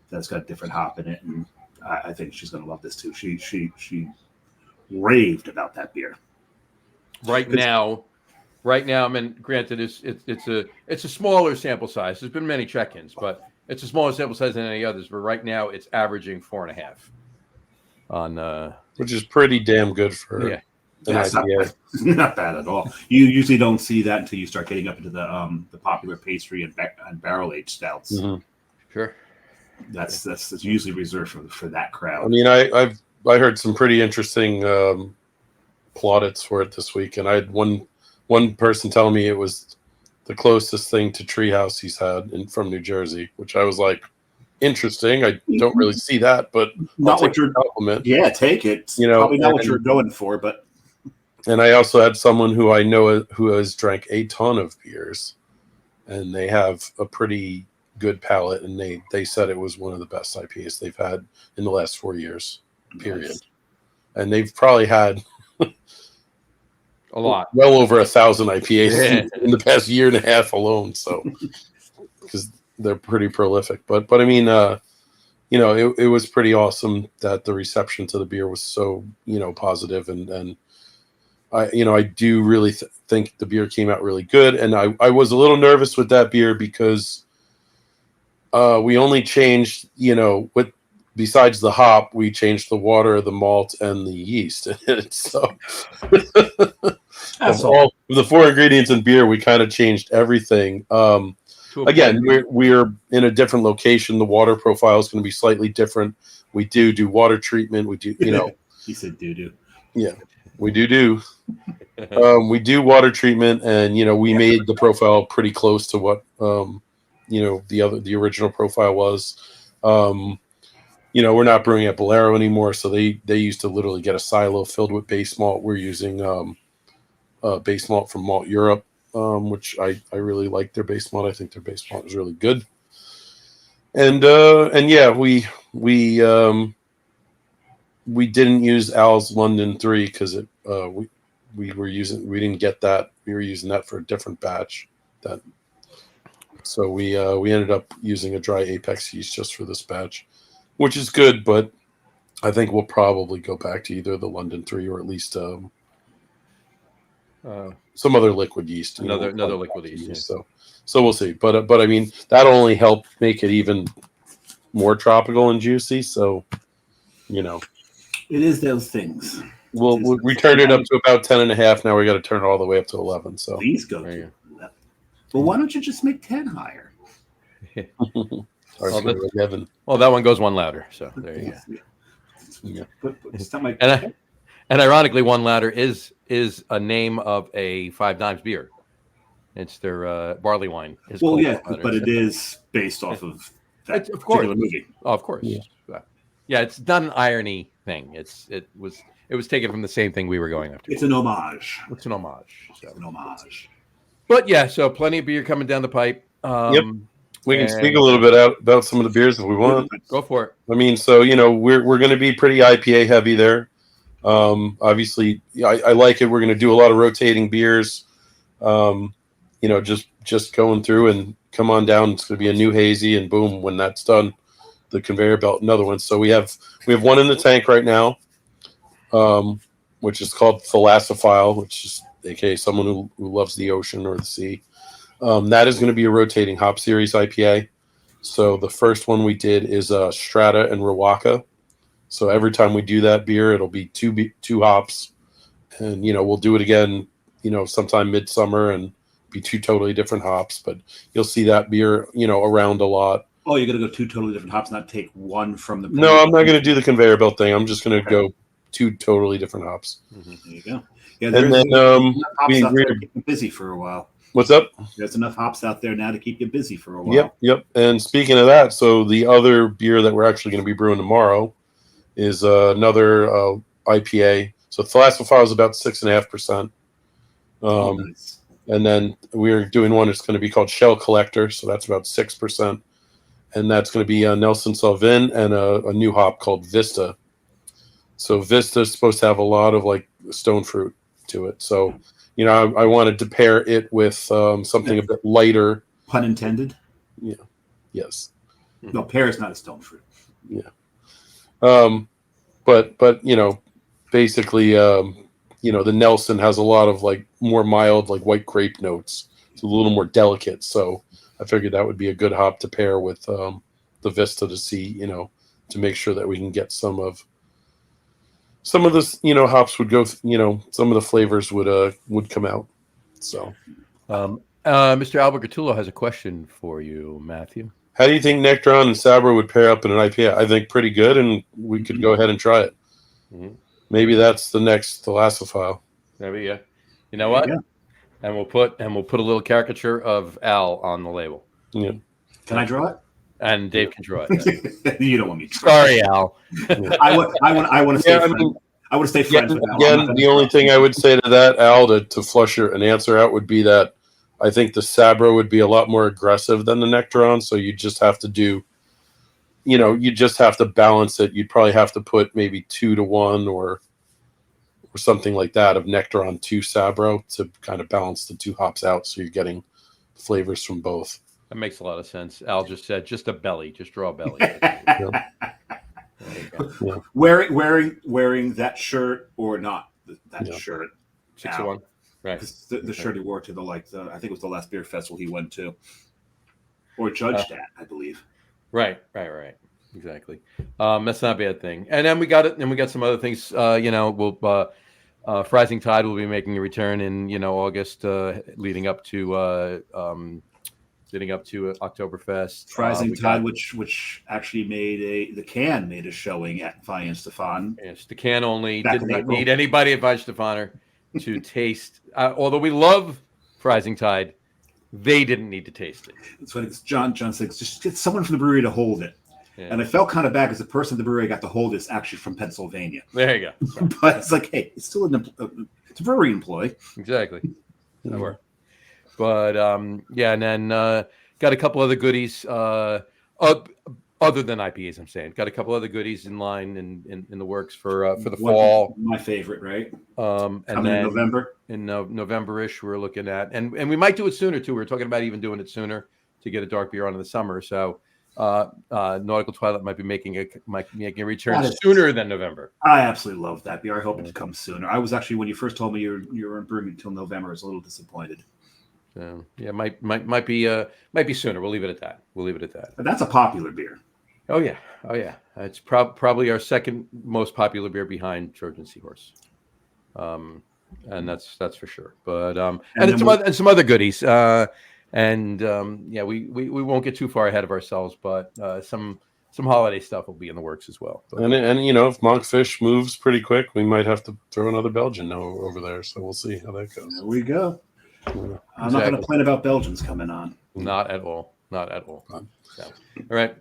that's got a different hop in it, and I think she's going to love this too. She raved about that beer. Right now, I mean, granted, it's a smaller sample size. There's been many check-ins, but it's a smaller sample size than any others. But right now, it's averaging 4.5 on. Which is pretty damn good for Yeah. an That's IPA. not bad at all. You usually don't see that until you start getting up into the popular pastry and barrel aged stouts. Mhm. Sure. That's usually reserved for that crowd. I mean, I heard some pretty interesting plaudits for it this week, and I had one person telling me it was the closest thing to Treehouse he's had from New Jersey, which I was like, interesting. I don't really see that, but not what you're compliment. Yeah, take it. Probably not what you're going for, but. And I also had someone who I know who has drank a ton of beers, and they have a pretty good palate, and they said it was one of the best IPAs they've had in the last 4 years, period. Nice. And they've probably had a lot, well over 1,000 IPAs in the past year and a half alone. So, because they're pretty prolific, but I mean, it was pretty awesome that the reception to the beer was so positive, and I do really think the beer came out really good, and I was a little nervous with that beer because we only changed besides the hop, we changed the water, the malt, and the yeast. So of all the 4 ingredients in beer, we kind of changed everything. Again, we're in a different location. The water profile is going to be slightly different. We do water treatment. We do, He said do. Yeah, we do. We do water treatment, and we made the profile pretty close to what the original profile was. We're not brewing at Bolero anymore, so they used to literally get a silo filled with base malt. We're using base malt from Malt Europe, which I really like their base malt. I think their base malt is really good. And yeah, we didn't use Al's London 3 because we didn't get that. We were using that for a different batch. So we ended up using a dry Apex yeast just for this batch, which is good, but I think we'll probably go back to either the London 3 or at least some other liquid yeast. Another liquid yeast. Yeah. So we'll see. But I mean, that'll only help make it even more tropical and juicy. So, it is those things. We turned it up to about 10.5. Now we got to turn it all the way up to 11. So please go to 11. Well, why don't you just make 10 higher? Well, that one goes one louder. So there you go. Yeah. And ironically, one louder is a name of a Five Dimes beer. It's their barley wine. Well, yeah, but it is based off of that particular movie. Oh, of course. Yeah, it's not an irony thing. It was taken from the same thing we were going after. It's an homage. It's an homage. So. It's an homage. But yeah, so plenty of beer coming down the pipe. Yep. We can speak a little bit about some of the beers if we want. Go for it. I mean, so we're going to be pretty IPA heavy there. Obviously, I like it. We're going to do a lot of rotating beers. Just going through and come on down. It's going to be a new hazy, and boom, when that's done, the conveyor belt, another one. So we have one in the tank right now, which is called Thalassophile, which is aka someone who loves the ocean or the sea. That is going to be a rotating hop series IPA. So the first one we did is Strata and Rawaka. So every time we do that beer, it'll be two hops, and we'll do it again, sometime midsummer, and be 2 totally different hops. But you'll see that beer, around a lot. Oh, you're gonna go 2 totally different hops, not take one from the. No, I'm not gonna do the conveyor belt thing. I'm just gonna go 2 totally different hops. Mm-hmm. There you go. Yeah, and then we're busy for a while. What's up? There's enough hops out there now to keep you busy for a while. Yep. And speaking of that, so the other beer that we're actually going to be brewing tomorrow is another IPA. So Thalassophile is about 6.5%. Nice. And then we're doing one that's going to be called Shell Collector, so that's about 6%. And that's going to be Nelson Sauvin and a new hop called Vista. So Vista is supposed to have a lot of like stone fruit to it. So I wanted to pair it with something a bit lighter. Pun intended. Yeah. Yes. No, pear is not a stone fruit. Yeah. But basically, the Nelson has a lot of like more mild, like white grape notes. It's a little more delicate. So I figured that would be a good hop to pair with the Vista to see, to make sure that we can get some of this, hops would go, some of the flavors would come out. So, Mr. Albert Gattulo has a question for you, Matthew. how do you think Nectron and Sabro would pair up in an IPA? I think pretty good, and we could go ahead and try it. Mm-hmm. Maybe that's the next Thalassophile. There we go. You know what? And we'll put a little caricature of Al on the label. Yeah. Can I draw it? And Dave can draw it. You don't want me to. Sorry, Al. I want to stay friends. I want to stay friends with Al. Again, the only thing I would say to that, Al, to flush an answer out would be that I think the Sabro would be a lot more aggressive than the Nectaron. So you just have to do, you just have to balance it. You'd probably have to put maybe 2-to-1 or something like that of Nectaron to Sabro to kind of balance the two hops out. So you're getting flavors from both. That makes a lot of sense. Al just said, just a belly. Just draw a belly. Yeah. Wearing that shirt or not that shirt. 6-1. Right. The shirt he wore to I think it was the last beer festival he went to. Or judged at, I believe. Right. Exactly. That's not a bad thing. And then we got some other things. We'll Rising Tide will be making a return in August, leading up to Oktoberfest. Rising Tide, which actually the can made a showing at Wein Stefan. Yes, the can only did not need anybody at Wein Stefaner to taste. Although we love Rising Tide, they didn't need to taste it. That's what John said. Just get someone from the brewery to hold it. Yeah. And I felt kind of bad because the person at the brewery got to hold this actually from Pennsylvania. There you go. But it's like, hey, it's still it's a brewery employee. Exactly. That worked. But and then got a couple other goodies other than IPAs. I'm saying got a couple other goodies in line in the works for the fall. My favorite, right? And then in November. In November-ish, we're looking at, and we might do it sooner too. We're talking about even doing it sooner to get a dark beer on in the summer. So Nautical Twilight might be making a return sooner than November. I absolutely love that beer. I hope it comes sooner. I was actually, when you first told me you were brewing until November, I was a little disappointed. Might be sooner. We'll leave it at that. But that's a popular beer. Oh yeah. It's probably our second most popular beer behind Trojan Seahorse. And that's for sure. But and some other goodies. We won't get too far ahead of ourselves, but some holiday stuff will be in the works as well. But, and if Monkfish moves pretty quick, we might have to throw another Belgian over there. So we'll see how that goes. There we go. I'm not going to complain about Belgians coming on. Not at all. So, all right.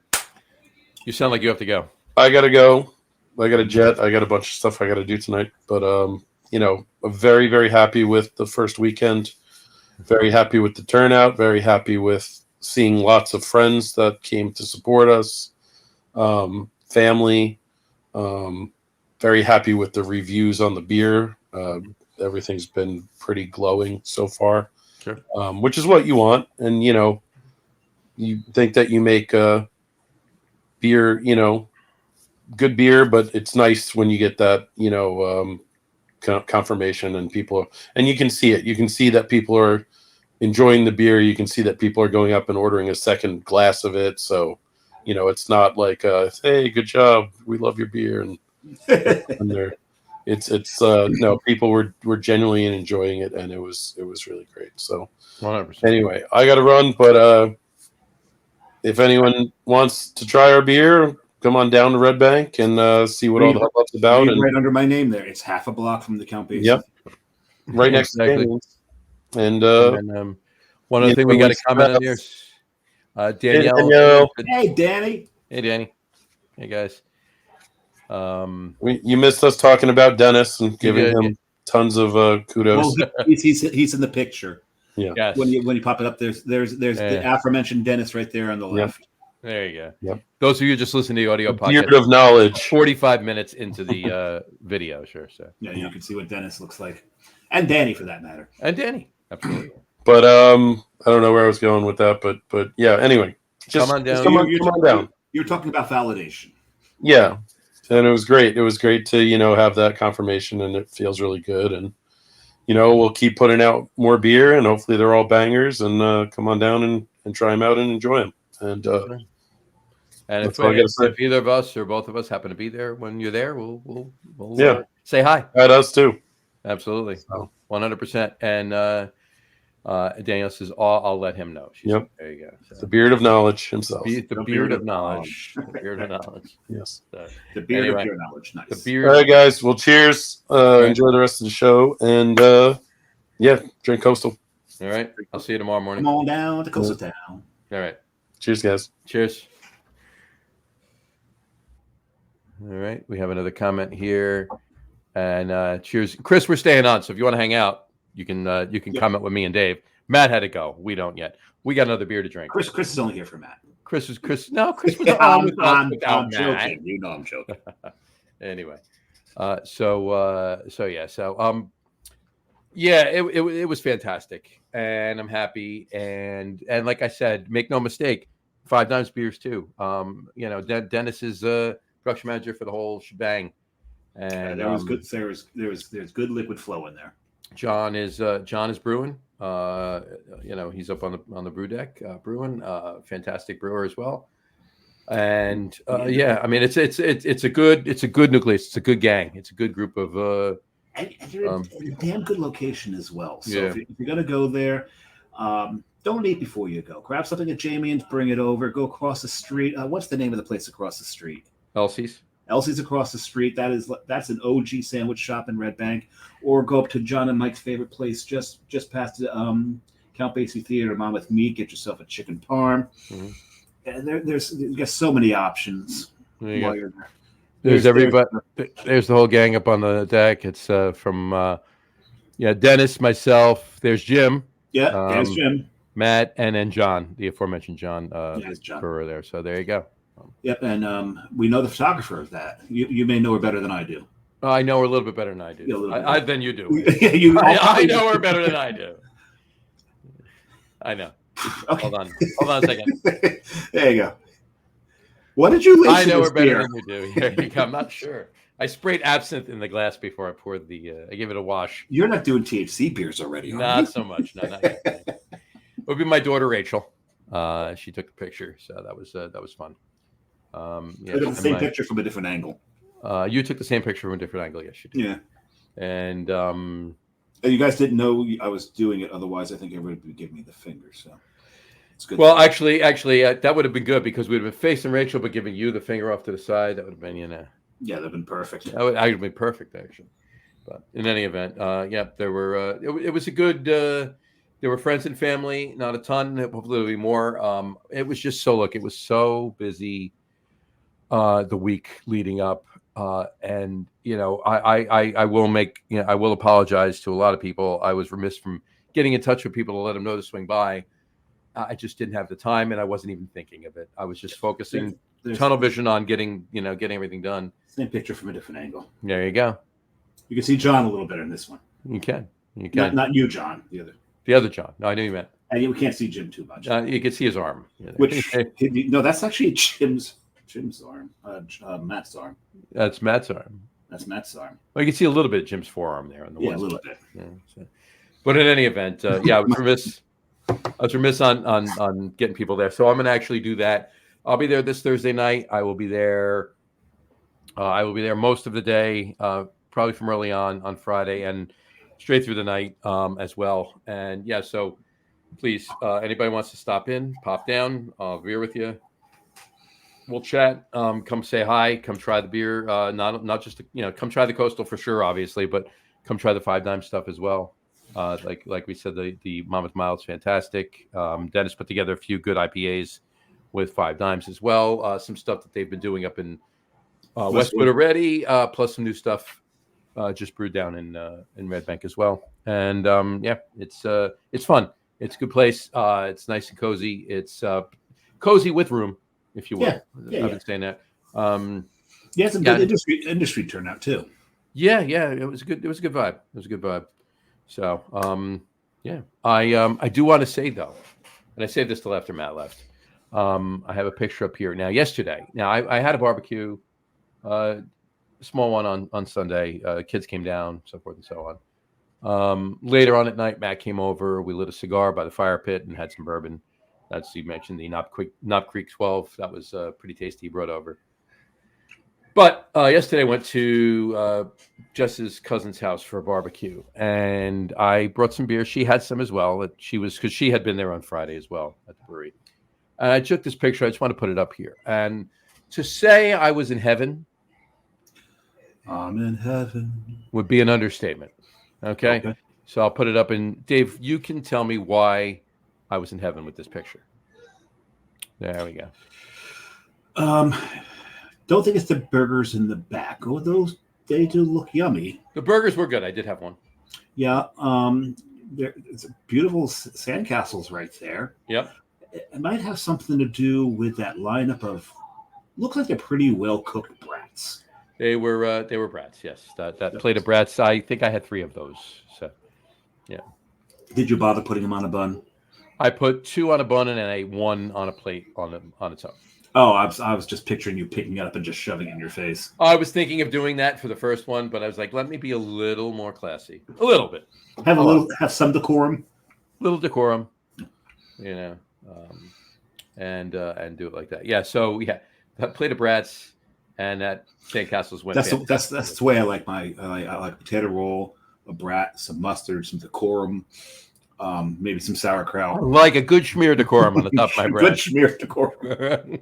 You sound like you have to go. I got to go. I got a jet. I got a bunch of stuff I got to do tonight. But, I'm very, very happy with the first weekend. Very happy with the turnout. Very happy with seeing lots of friends that came to support us. Family. Very happy with the reviews on the beer. Everything's been pretty glowing so far, sure. Which is what you want. And, you think that you make beer, good beer, but it's nice when you get that, confirmation and and you can see it. You can see that people are enjoying the beer. You can see that people are going up and ordering a second glass of it. So, it's not like, hey, good job. We love your beer. And they're, no, people were genuinely enjoying it, and it was really great. So 100%. Anyway, I got to run, but if anyone wants to try our beer, come on down to Red Bank and see what all the hubbub's about. And right under my name there, it's half a block from the Count Basin. Yep, right next to Daniel's. And one other thing we got to comment on here, Danielle. Hey, Danny. Hey, Danny. Hey, guys. You missed us talking about Dennis and giving him tons of kudos. Well, he's in the picture. Yeah. Yes. When you pop it up, there's the aforementioned Dennis right there on the left. There you go. Yep. Those of you just listening to the audio podcast, beard of knowledge. 45 minutes into the video, sure. So you can see what Dennis looks like, and Danny for that matter. And Danny, absolutely. But I don't know where I was going with that, but yeah. Anyway, come on down. Come on down. You're talking about validation. Yeah. And it was great. It was great to, have that confirmation, and it feels really good. And, we'll keep putting out more beer, and hopefully they're all bangers, and come on down and try them out and enjoy them. And And that's all I gotta say. if either of us or both of us happen to be there when you're there, we'll say hi. At us too. Absolutely. So. 100%. And Daniel says, I'll let him know. Yep. There you go. So, the beard of knowledge himself. the beard of knowledge. The beard of knowledge. Yes. So, The beard of your knowledge. Nice. The beard. All right, guys. Well, cheers. Enjoy the rest of the show. And drink Coastal. All right. I'll see you tomorrow morning. Come on down to Coastal Town. All right. Cheers, guys. Cheers. All right. We have another comment here. And cheers. Chris, we're staying on. So if you want to hang out, you can comment with me and Dave. Matt had to go. We don't yet. We got another beer to drink. Chris is only here for Matt. Chris was on I'm without Matt. joking. You know I'm joking. Anyway. It was fantastic. And I'm happy. And like I said, make no mistake, 5 Dimes beers too. Dennis is production manager for the whole shebang. And there was good. There's good liquid flow in there. John is brewing. He's up on the brew deck brewing. Fantastic brewer as well. And I mean it's a good nucleus. It's a good gang. It's a good group of. And you're in a damn good location as well. So Yeah. if you're gonna go there, don't eat before you go. Grab something at Jamie's, bring it over. Go across the street. What's the name of the place across the street? Elsie's across the street. That's an OG sandwich shop in Red Bank. Or go up to John and Mike's favorite place, just past the Count Basie Theater, Monmouth Meat. Get yourself a chicken parm. Mm-hmm. And you got so many options while you're there. There's everybody. There's the whole gang up on the deck. It's from Dennis, myself. There's Jim. Yeah, there's Jim, Matt, and then John, the aforementioned John. John. Brewer there. So there you go. Yep, and we know the photographer of that. You may know her better than I do. I know her a little bit better than I do. Yeah, than you do. I know her better than I do. I know. Okay. Hold on a second. There you go. What did you? I know her better than you do. Here you go. I'm not sure. I sprayed absinthe in the glass before I poured I gave it a wash. You're not doing THC beers already, are Not you? so much. No, not yet. It would be my daughter Rachel. She took the picture, so that was fun. I got the same picture from a different angle. You took the same picture from a different angle. Yes, you did. Yeah. And you guys didn't know I was doing it. Otherwise, I think everybody would give me the finger. So it's good. Well, actually, that would have been good because we'd have been facing Rachel, but giving you the finger off to the side. That would have been, Yeah, that'd have been perfect. That would have been perfect, actually. But in any event, there were. It was a good. There were friends and family, not a ton. Hopefully, there'll be more. It was just it was so busy. The week leading up, and I will apologize to a lot of people. I was remiss from getting in touch with people to let them know to swing by. I just didn't have the time, and I wasn't even thinking of it. I was just focusing tunnel vision on getting everything done. Same picture from a different angle. There you go. You can see John a little better in this one. You can. Not you, John. The other John. No, I knew you meant. And we can't see Jim too much. You can see his arm. Which no, that's actually Jim's arm. Matt's arm. That's Matt's arm. That's Matt's arm. Well, you can see a little bit of Jim's forearm there on the one. A little bit. Yeah, so. But in any event, I was remiss on getting people there. So I'm going to actually do that. I'll be there this Thursday night. I will be there. Most of the day, probably from early on Friday and straight through the night as well. And so please, anybody wants to stop in, pop down, I'll beer with you. We'll chat. Come say hi. Come try the beer. Not just come try the Coastal for sure, obviously, but come try the 5 Dime stuff as well. Like we said, the Monmouth Mild is fantastic. Dennis put together a few good IPAs with 5 Dimes as well. Some stuff that they've been doing up in Westwood already, plus some new stuff just brewed down in Red Bank as well. And it's fun. It's a good place. It's nice and cozy. It's cozy with room, if you will. Yeah. I've been saying that. Some good industry turnout too. Yeah, it was a good vibe. So, I do want to say though, and I saved this till after Matt left. I have a picture up here now. Yesterday, I had a barbecue. small one on Sunday. Kids came down, so forth and so on. Later on at night, Matt came over. We lit a cigar by the fire pit and had some bourbon. That's, you mentioned the Knob Creek 12. That was pretty tasty. He brought over. But yesterday I went to Jess's cousin's house for a barbecue, and I brought some beer. She had some as well. Because she had been there on Friday as well at the brewery. And I took this picture. I just want to put it up here. And to say I was in heaven, I'm in heaven, would be an understatement. Okay. So I'll put it up. And Dave, you can tell me why I was in heaven with this picture. There we go. Don't think it's the burgers in the back. Oh, those, they do look yummy. The burgers were good. I did have one. Yeah. There's beautiful sandcastles right there. Yep. It might have something to do with that lineup of, look like they're pretty well cooked brats. They were brats. Yes. That plate of brats. I think I had 3 of those. So, yeah. Did you bother putting them on a bun? I put 2 on a bun and 1 on a plate on its own. Oh, I was just picturing you picking it up and just shoving it in your face. I was thinking of doing that for the first one, but I was like, let me be a little more classy. A little bit. Have some decorum. Little decorum. And do it like that. Yeah, so yeah, that plate of brats and that sandcastles went. That's the way I like I like a potato roll, a brat, some mustard, some decorum, maybe some sauerkraut. Like a good schmear decorum on the top of my bread. Good schmear decorum.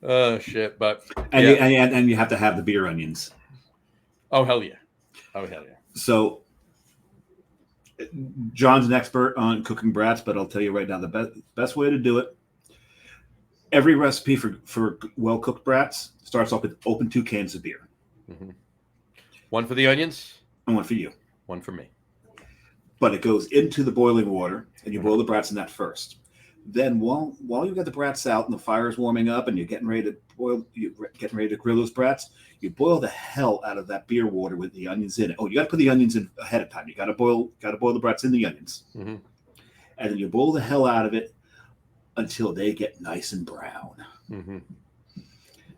Oh shit! But and you have to have the beer onions. Oh hell yeah! Oh hell yeah! So John's an expert on cooking brats, but I'll tell you right now, the best way to do it. Every recipe for well-cooked brats starts off with open 2 cans of beer. Mm-hmm. 1 for the onions. And 1 for you. 1 for me. But it goes into the boiling water, and you boil the brats in that first. Then while you got the brats out and the fire is warming up and you're getting ready to grill those brats, you boil the hell out of that beer water with the onions in it. Oh, you got to put the onions in ahead of time. You got to boil the brats in the onions. Mm-hmm. And then you boil the hell out of it until they get nice and brown. Mm-hmm.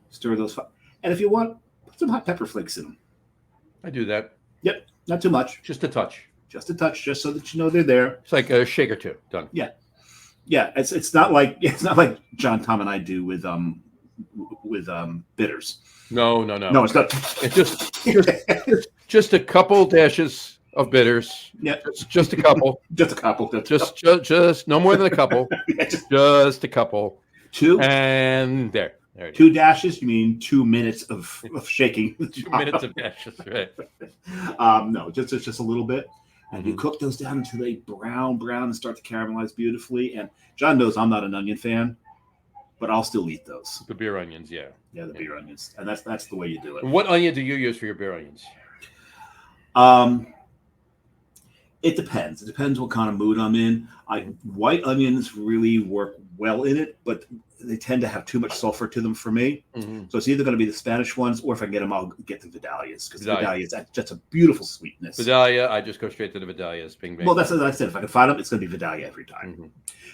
Stir those. And if you want, put some hot pepper flakes in them. I do that. Yep, not too much. Just a touch. Just a touch, just so that you know they're there. It's like a shake or 2. Done. Yeah. It's not like John, Tom, and I do with bitters. No. No, it's not. It's just a couple dashes of bitters. Yeah, just a couple. Just a couple. Just no more than a couple. Just a couple. 2 and there. 2 dashes. You mean 2 minutes of shaking? 2 minutes of dashes, right? No, just a little bit. And you cook those down until they brown and start to caramelize beautifully. And John knows I'm not an onion fan, but I'll still eat those. The beer onions, yeah. Yeah, the beer onions. And that's the way you do it. What onion do you use for your beer onions? It depends. It depends what kind of mood I'm in. White onions really work well in it, but they tend to have too much sulfur to them for me. Mm-hmm. So it's either going to be the Spanish ones, or if I get them, I'll get the Vidalias, because Vidalia is just a beautiful sweetness. Vidalia, I just go straight to the Vidalias. Bing, bang. Well, that's what I said. If I can find them, it's going to be Vidalia every time. Mm-hmm.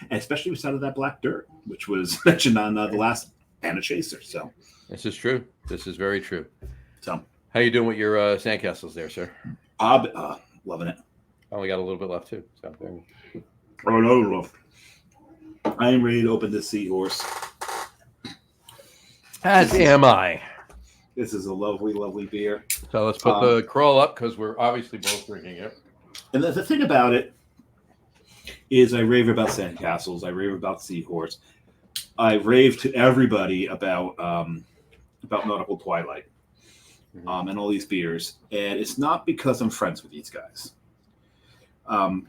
And especially beside of that black dirt, which was mentioned on the last Anna Chaser. So this is true. This is very true. So how you doing with your sandcastles there, sir? Loving it. I only got a little bit left too. So oh no. I am ready to open this seahorse. As am I. This is a lovely, lovely beer. So let's put the crawl up, because we're obviously both drinking it. And the thing about it is, I rave about sandcastles. I rave about seahorse. I rave to everybody about Nautical Twilight, and all these beers. And it's not because I'm friends with these guys.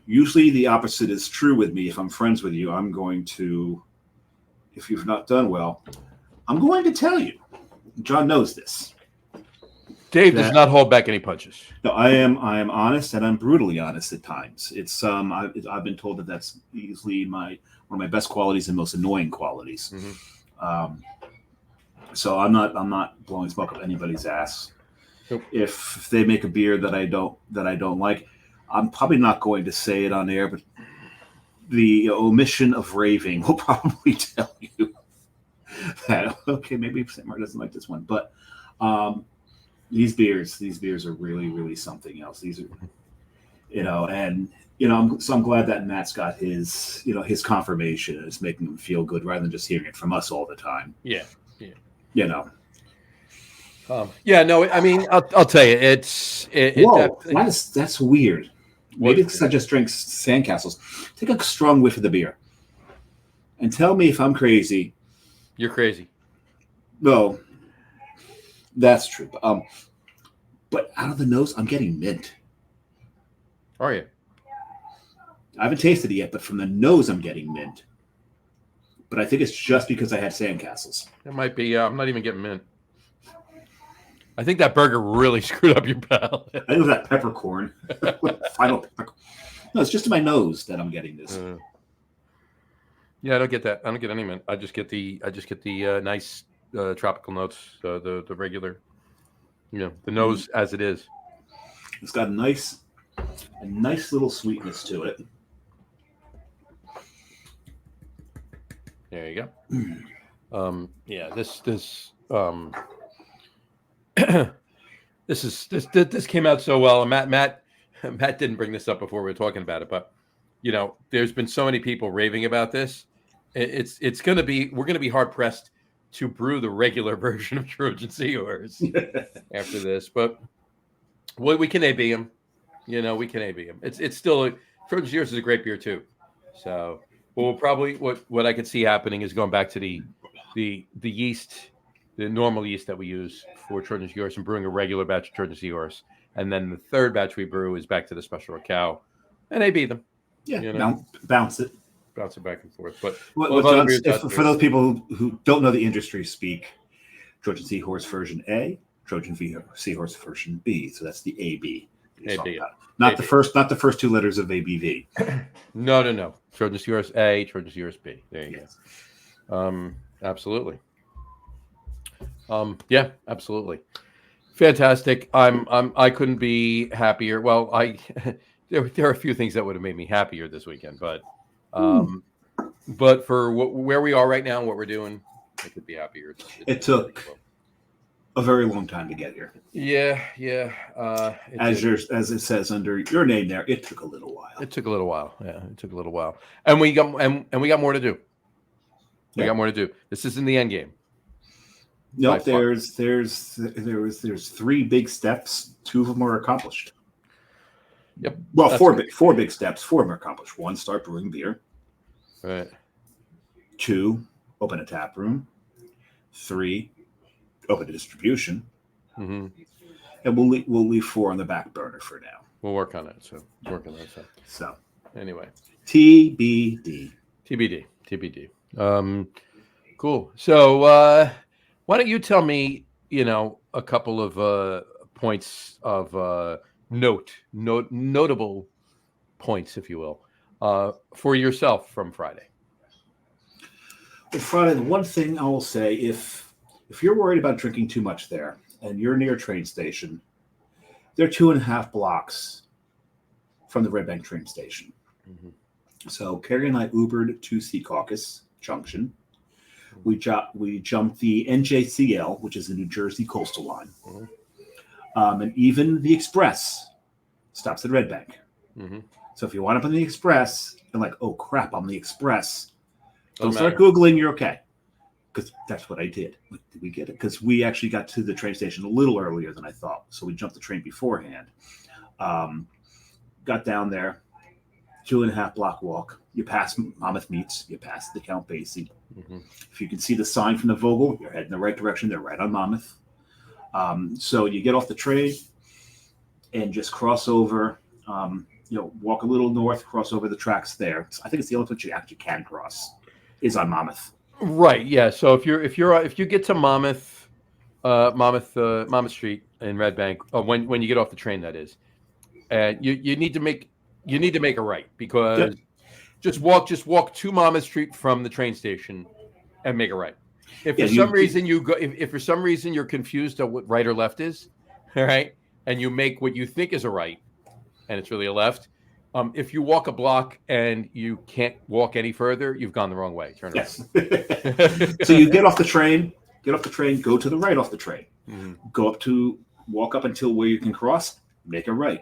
Usually the opposite is true with me. If I'm friends with you, I'm going to, if you've not done well, I'm going to tell you. John knows this. Dave does not hold back any punches. No, I am honest, and I'm brutally honest at times. It's I've been told that that's easily one of my best qualities and most annoying qualities. Mm-hmm. So I'm not blowing smoke up anybody's ass. Nope. If they make a beer that I don't like, I'm probably not going to say it on air, but the omission of raving will probably tell you that, okay, maybe St. Martin doesn't like this one. But These beers are really, really something else. These are, and I'm glad that Matt's got his confirmation and it's making him feel good rather than just hearing it from us all the time. Yeah. Yeah. No, I mean, I'll tell you, Whoa, that's weird. Maybe because I just drank Sandcastles. Take a strong whiff of the beer and tell me if I'm crazy. You're crazy. No, that's true. But out of the nose, I'm getting mint. Are you? I haven't tasted it yet, but from the nose, I'm getting mint. But I think it's just because I had Sandcastles. It might be. I'm not even getting mint. I think that burger really screwed up your palate. I think it was that peppercorn. Final peppercorn. No, it's just in my nose that I'm getting this. Yeah, I don't get that. I don't get any mint. I just get the nice tropical notes, the regular, the nose as it is. It's got a nice little sweetness to it. There you go. This this came out so well, and Matt didn't bring this up before we were talking about it, but there's been so many people raving about this. We're gonna be hard pressed to brew the regular version of Trojan Seahorse after this, but we can AB them. We can AB them. It's still Trojan Seahorse is a great beer too. So we'll probably what I could see happening is going back to the yeast. The normal yeast that we use for Trojan Seahorse and brewing a regular batch of Trojan Seahorse. And then the third batch we brew is back to the special cacao. And AB them. Yeah, bounce it. Bounce it back and forth. But for those people who don't know the industry speak, Trojan Seahorse version A, Trojan Seahorse version B. So that's the AB. Not the first two letters of ABV. No. Trojan Seahorse A, Trojan Seahorse B. There you go. Absolutely. Yeah, absolutely. Fantastic. I couldn't be happier. Well, there are a few things that would have made me happier this weekend, but for where we are right now and what we're doing, I could be happier. It took a very long time to get here. Yeah. As it says under your name there, it took a little while. It took a little while. Yeah, it took a little while, and we got more to do. We got more to do. This isn't the end game. Nope, there's 3 big steps. 2 of them are accomplished. Yep. Well, four big steps. 4 of them are accomplished. 1, start brewing beer. Right. 2, open a tap room. 3, open a distribution. Mm-hmm. And we'll leave 4 on the back burner for now. We'll work on it. So anyway, TBD. Cool. So why don't you tell me, a couple of points of notable points, if you will, for yourself from Friday. Well, Friday, the one thing I will say, if you're worried about drinking too much there and you're near a train station, they're 2.5 blocks from the Red Bank train station. Mm-hmm. So Carrie and I Ubered to Secaucus Junction. We jumped the NJCL, which is the New Jersey Coastal Line. Mm-hmm. And even the Express stops at Red Bank. Mm-hmm. So if you wind up on the Express and oh crap, I'm the Express, don't start Googling, you're okay. Because that's what I did. Did we get it? Because we actually got to the train station a little earlier than I thought. So we jumped the train beforehand. Got down there, 2.5 block walk. You pass Monmouth Meats. You pass the Count Basie. Mm-hmm. If you can see the sign from the Vogel, you're heading in the right direction. They're right on Monmouth. So you get off the train and just cross over. Walk a little north, cross over the tracks there. I think it's the only place you actually can cross is on Monmouth. Right. Yeah. So if you get to Monmouth Street in Red Bank, when you get off the train, that is, and you need to make a right because just walk to Monmouth Street from the train station and make a right. If for some reason if for some reason you're confused on what right or left is, all right, and you make what you think is a right, and it's really a left. If you walk a block and you can't walk any further, you've gone the wrong way. Turn around. So you get off the train, go to the right off the train. Walk up until where you can cross, make a right,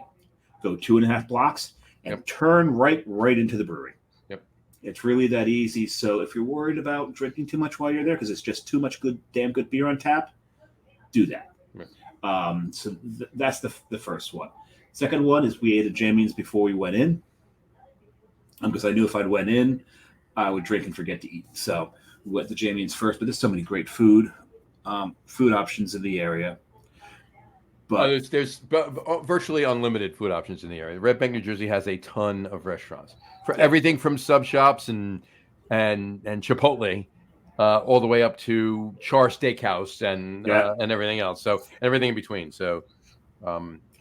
go 2.5 blocks, and Yep. turn right into the brewery. Yep. It's really that easy. So if you're worried about drinking too much while you're there because it's just too much damn good beer on tap, do that. Right. So that's the first one. Second one is we ate at Jamie's before we went in, because I knew if I'd went in, I would drink and forget to eat. So we went to Jamie's first, but there's so many great food options in the area. But there's virtually unlimited food options in the area. Red Bank, New Jersey has a ton of restaurants for everything from sub shops and Chipotle, all the way up to Char Steakhouse and everything else. So everything in between. So,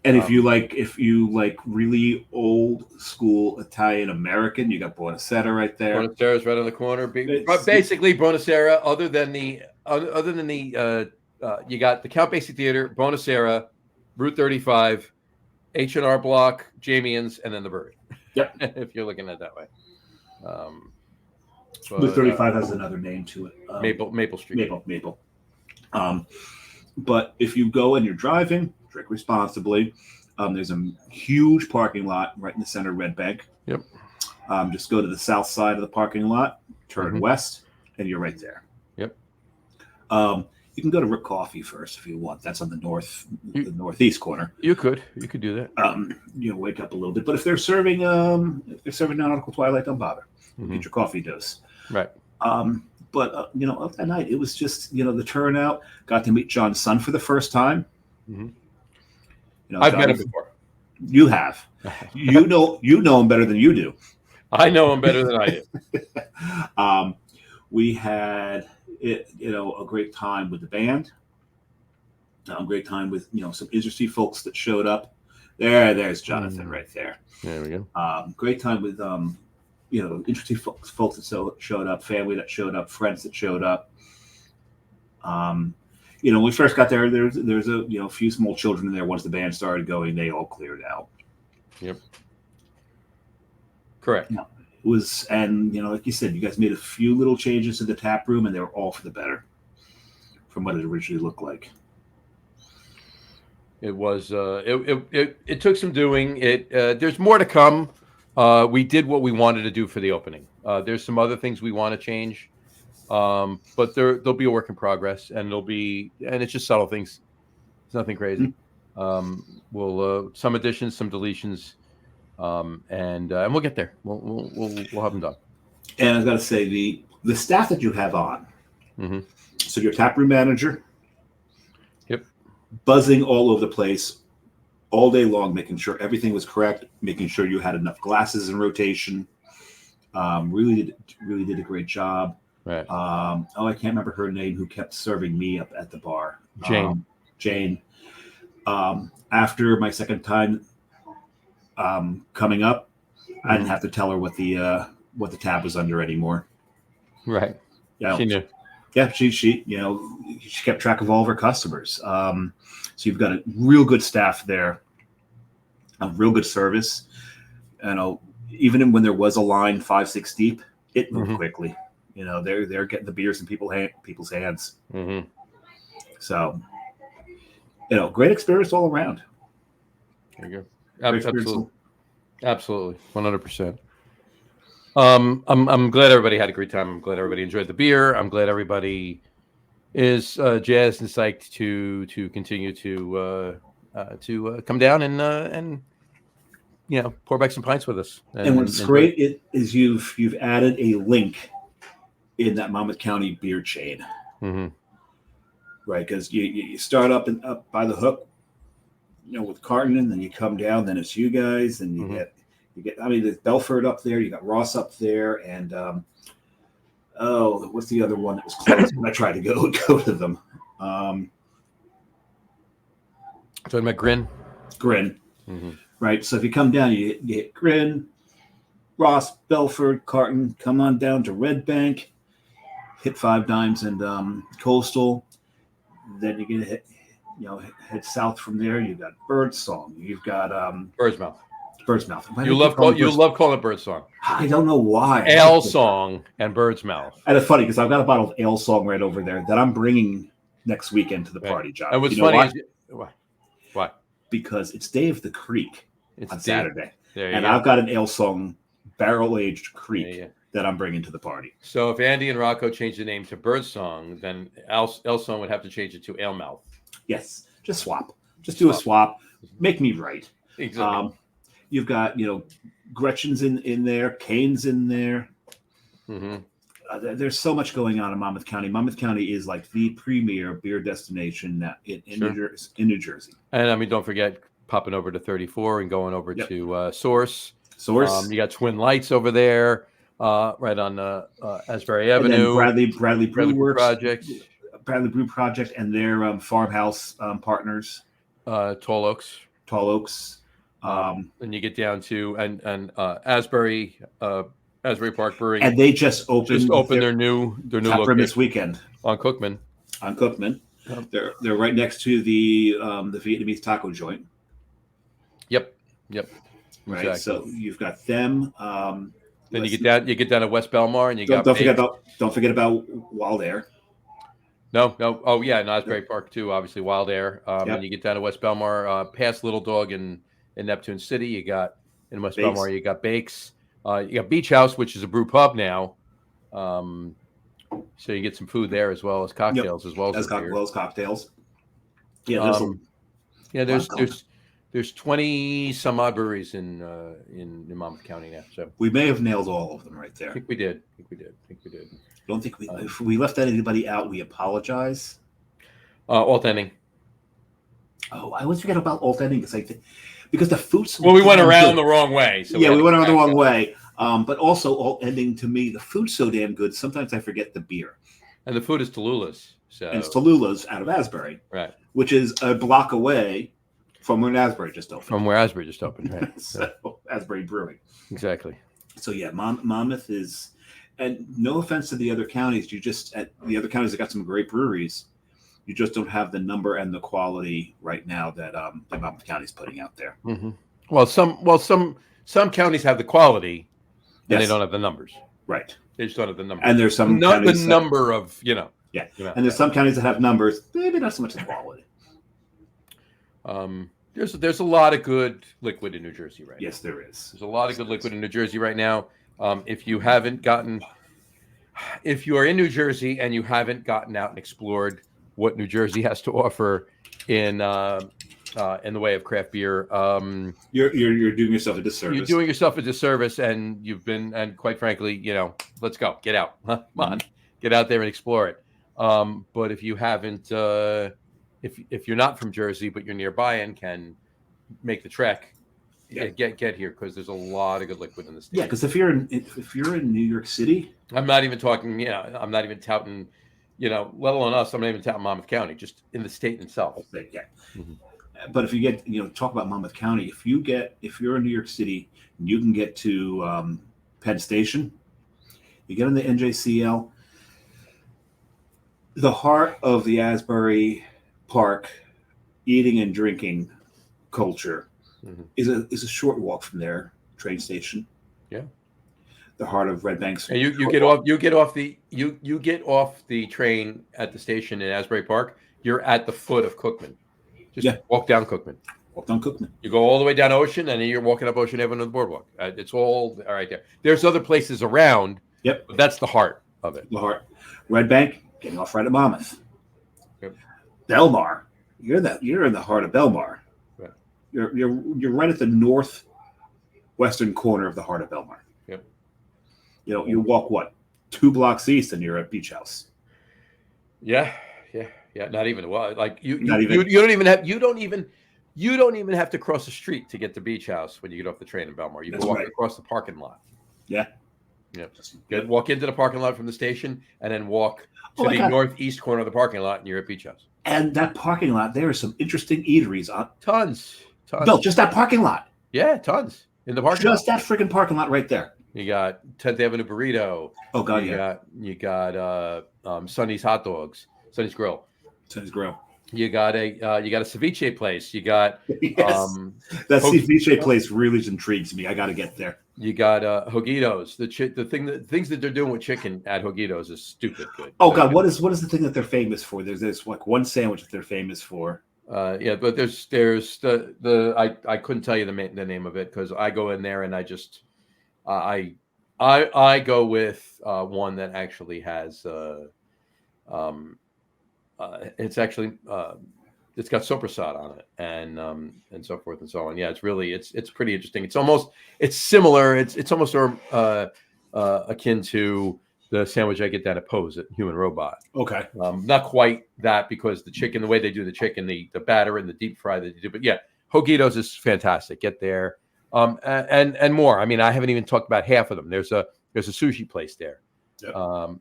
if you like really old school Italian American, you got Buonasera right there. Buonasera's right on the corner. Basically, Buonasera. Other than the you got the Count Basie Theater, Buonasera, Route 35, H&R Block, Jamie's, and then the Brewery. Yep. If you're looking at it that way. Route 35 has another name to it. Maple Street. Maple. But if you go and you're driving, drink responsibly. There's a huge parking lot right in the center of Red Bank. Yep. Just go to the south side of the parking lot, turn west, and you're right there. Yep. You can go to Rick Coffee first if you want. That's on the northeast corner. You could do that. Wake up a little bit. But if they're serving Nautical Twilight, don't bother. Get your coffee dose. Right. But of that night, it was just the turnout. Got to meet John's son for the first time. I've met him before. You have. You know him better than you do. I know him better than I do. We had a great time with the band. A great time with some interesting folks that showed up. There's Jonathan right there. There we go. Great time with interesting folks that showed up, family that showed up, friends that showed up. When we first got there, there's a few small children in there. Once the band started going, they all cleared out. Yep. Correct. It was, and like you said, you guys made a few little changes to the tap room, and they were all for the better from what it originally looked like. It was. It took some doing. There's more to come. We did what we wanted to do for the opening. There's some other things we want to change, but there'll be a work in progress, and it's just subtle things. It's nothing crazy. We'll some additions, some deletions, and we'll get there. We'll have them done. And I've got to say the staff that you have on. So your taproom manager. Yep. Buzzing all over the place all day long, making sure everything was correct, making sure you had enough glasses in rotation. Really did a great job. Right. I can't remember her name, who kept serving me up at the bar. Jane. After my second time coming up, I didn't have to tell her what the tab was under anymore. Right. Yeah. She knew. Yeah, she kept track of all of her customers. So you've got a real good staff there, a real good service. Even when there was a line 5-6 deep, it moved quickly. They're getting the beers in people's hands. So, great experience all around. There you go. Absolutely, 100%. I'm glad everybody had a great time. I'm glad everybody enjoyed the beer. I'm glad everybody is jazzed and psyched to continue to come down and pour back some pints with us. And what's great is you've added a link in that Monmouth County beer chain, right? Because you start up by the Hook, with Carton, and then you come down. Then it's you guys, and you get. There's Belford up there. You got Ross up there, and what's the other one that was closed when I tried to go to them? Talking about Grin. Right. So if you come down, you hit Grin, Ross, Belford, Carton. Come on down to Red Bank, hit Five Dimes and Coastal. Then you're gonna head south from there. You've got Birdsong. You've got Birdsmouth. You love calling it Birdsong. I don't know why. Ale Song and Birdsmouth. And it's funny because I've got a bottle of Ale Song right over there that I'm bringing next weekend to the Right. party, John. And what's You know funny why? is why? Because it's Day of the Creek It's on Dave. Saturday. There you And go. I've got an ale song, barrel-aged Creek, Yeah, yeah. that I'm bringing to the party. So if Andy and Rocco change the name to Birdsong, then Elsong would have to change it to Alemouth. Yes, just swap. Just do a swap. Make me right. Exactly. You've got, Gretchen's in there, Kane's in there. Mm-hmm. There's so much going on in Monmouth County. Monmouth County is like the premier beer destination in New Jersey. And I mean, don't forget popping over to 34 and going over to Source. You got Twin Lights over there, right on Asbury Avenue. And then Bradley Brew Works, Project. Bradley Brew Project, and their farmhouse partners, Tall Oaks. And you get down to Asbury Park Brewing, and they just opened their new location this weekend on Cookman. Yep. They're right next to the Vietnamese taco joint. Yep. Right. Exactly. So you've got them. Then you get down to West Belmar, and don't forget about Wild Air. No. Oh yeah, and Asbury Park too. Obviously, Wild Air. And you get down to West Belmar, past Little Dog in Neptune City. You got in West Belmar. You got Bakes. You got Beach House, which is a brew pub now. So you get some food there as well as cocktails, as well as cocktails. Yeah, there's 20 some odd breweries in Monmouth County now. So we may have nailed all of them right there. I think we did. Don't think if we left anybody out, we apologize. Alt Ending. Oh, I always forget about Alt Ending because the food's we went around the wrong way. So we went around the wrong way. But also Alt Ending, to me, the food's so damn good. Sometimes I forget the beer. And the food is Tallulah's. And it's Tallulah's out of Asbury, right? Which is a block away from where Asbury just opened. Right. So Asbury Brewing. Exactly. So yeah, Monmouth is, and no offense to the other counties, the other counties that got some great breweries, you just don't have the number and the quality right now that Monmouth County is putting out there. Mm-hmm. Well, some counties have the quality, and they don't have the numbers. Right. They just don't have the numbers. And there's some counties the number of Yeah. And there's some counties that have numbers, maybe not so much the quality. There's a lot of good liquid in New Jersey right now. Yes, there is. There's a lot of good liquid in New Jersey right now. If you are in New Jersey and you haven't gotten out and explored what New Jersey has to offer in the way of craft beer, you're doing yourself a disservice. You're doing yourself a disservice, and quite frankly, let's go, get out, come on, get out there and explore it. But if you haven't, if you're not from Jersey but you're nearby and can make the trek, get here, because there's a lot of good liquid in the state. Yeah, because if you're in New York City, I'm not even talking. I'm not even touting. Let alone us. I'm not even touting Monmouth County. Just in the state itself. Yeah. Mm-hmm. But if you get, talk about Monmouth County, if you're in New York City, and you can get to Penn Station, you get on the NJCL. The heart of the Asbury Park eating and drinking culture is a short walk from their train station. Yeah, the heart of Red Bank's. And you get off the train at the station in Asbury Park. You're at the foot of Cookman. Just walk down Cookman. You go all the way down Ocean, and then you're walking up Ocean Avenue to the boardwalk. It's all right there. There's other places around. Yep, but that's the heart of it. The heart. Red Bank, getting off right at Monmouth. Yep. Belmar, you're in the heart of Belmar. Right. You're right at the northwestern corner of the heart of Belmar. Yep. You walk 2 blocks east, and you're at Beach House. Yeah. Not even you don't even have to cross the street to get to Beach House when you get off the train in Belmar. You can walk across the parking lot. Yeah. Walk into the parking lot from the station, and then walk to the northeast corner of the parking lot, and you're at Beach House. And that parking lot, there are some interesting eateries on. Tons. No, just that parking lot. Yeah, tons in the parking lot. Just that freaking parking lot right there. You got 10th Avenue Burrito. Oh God, You got Sonny's Hot Dogs, Sonny's Grill. You got a ceviche place. You got that ceviche place really intrigues me. I got to get there. You got Hogitos. Things that they're doing with chicken at Hogitos is stupid good. Oh God, what is the thing that they're famous for? There's this like one sandwich that they're famous for. Yeah, but there's the I couldn't tell you the name of it because I go in there and I just I go with one that actually has it's actually it's got soprasad on it and so forth and so on. Yeah, it's pretty interesting. It's similar. It's almost akin to the sandwich I get down at Poe's at Human Robot. Okay. Not quite that because the chicken, the way they do the chicken, the batter and the deep fry that you do. But yeah, Hogitos is fantastic. Get there. And more. I mean, I haven't even talked about half of them. There's a sushi place there. Yep.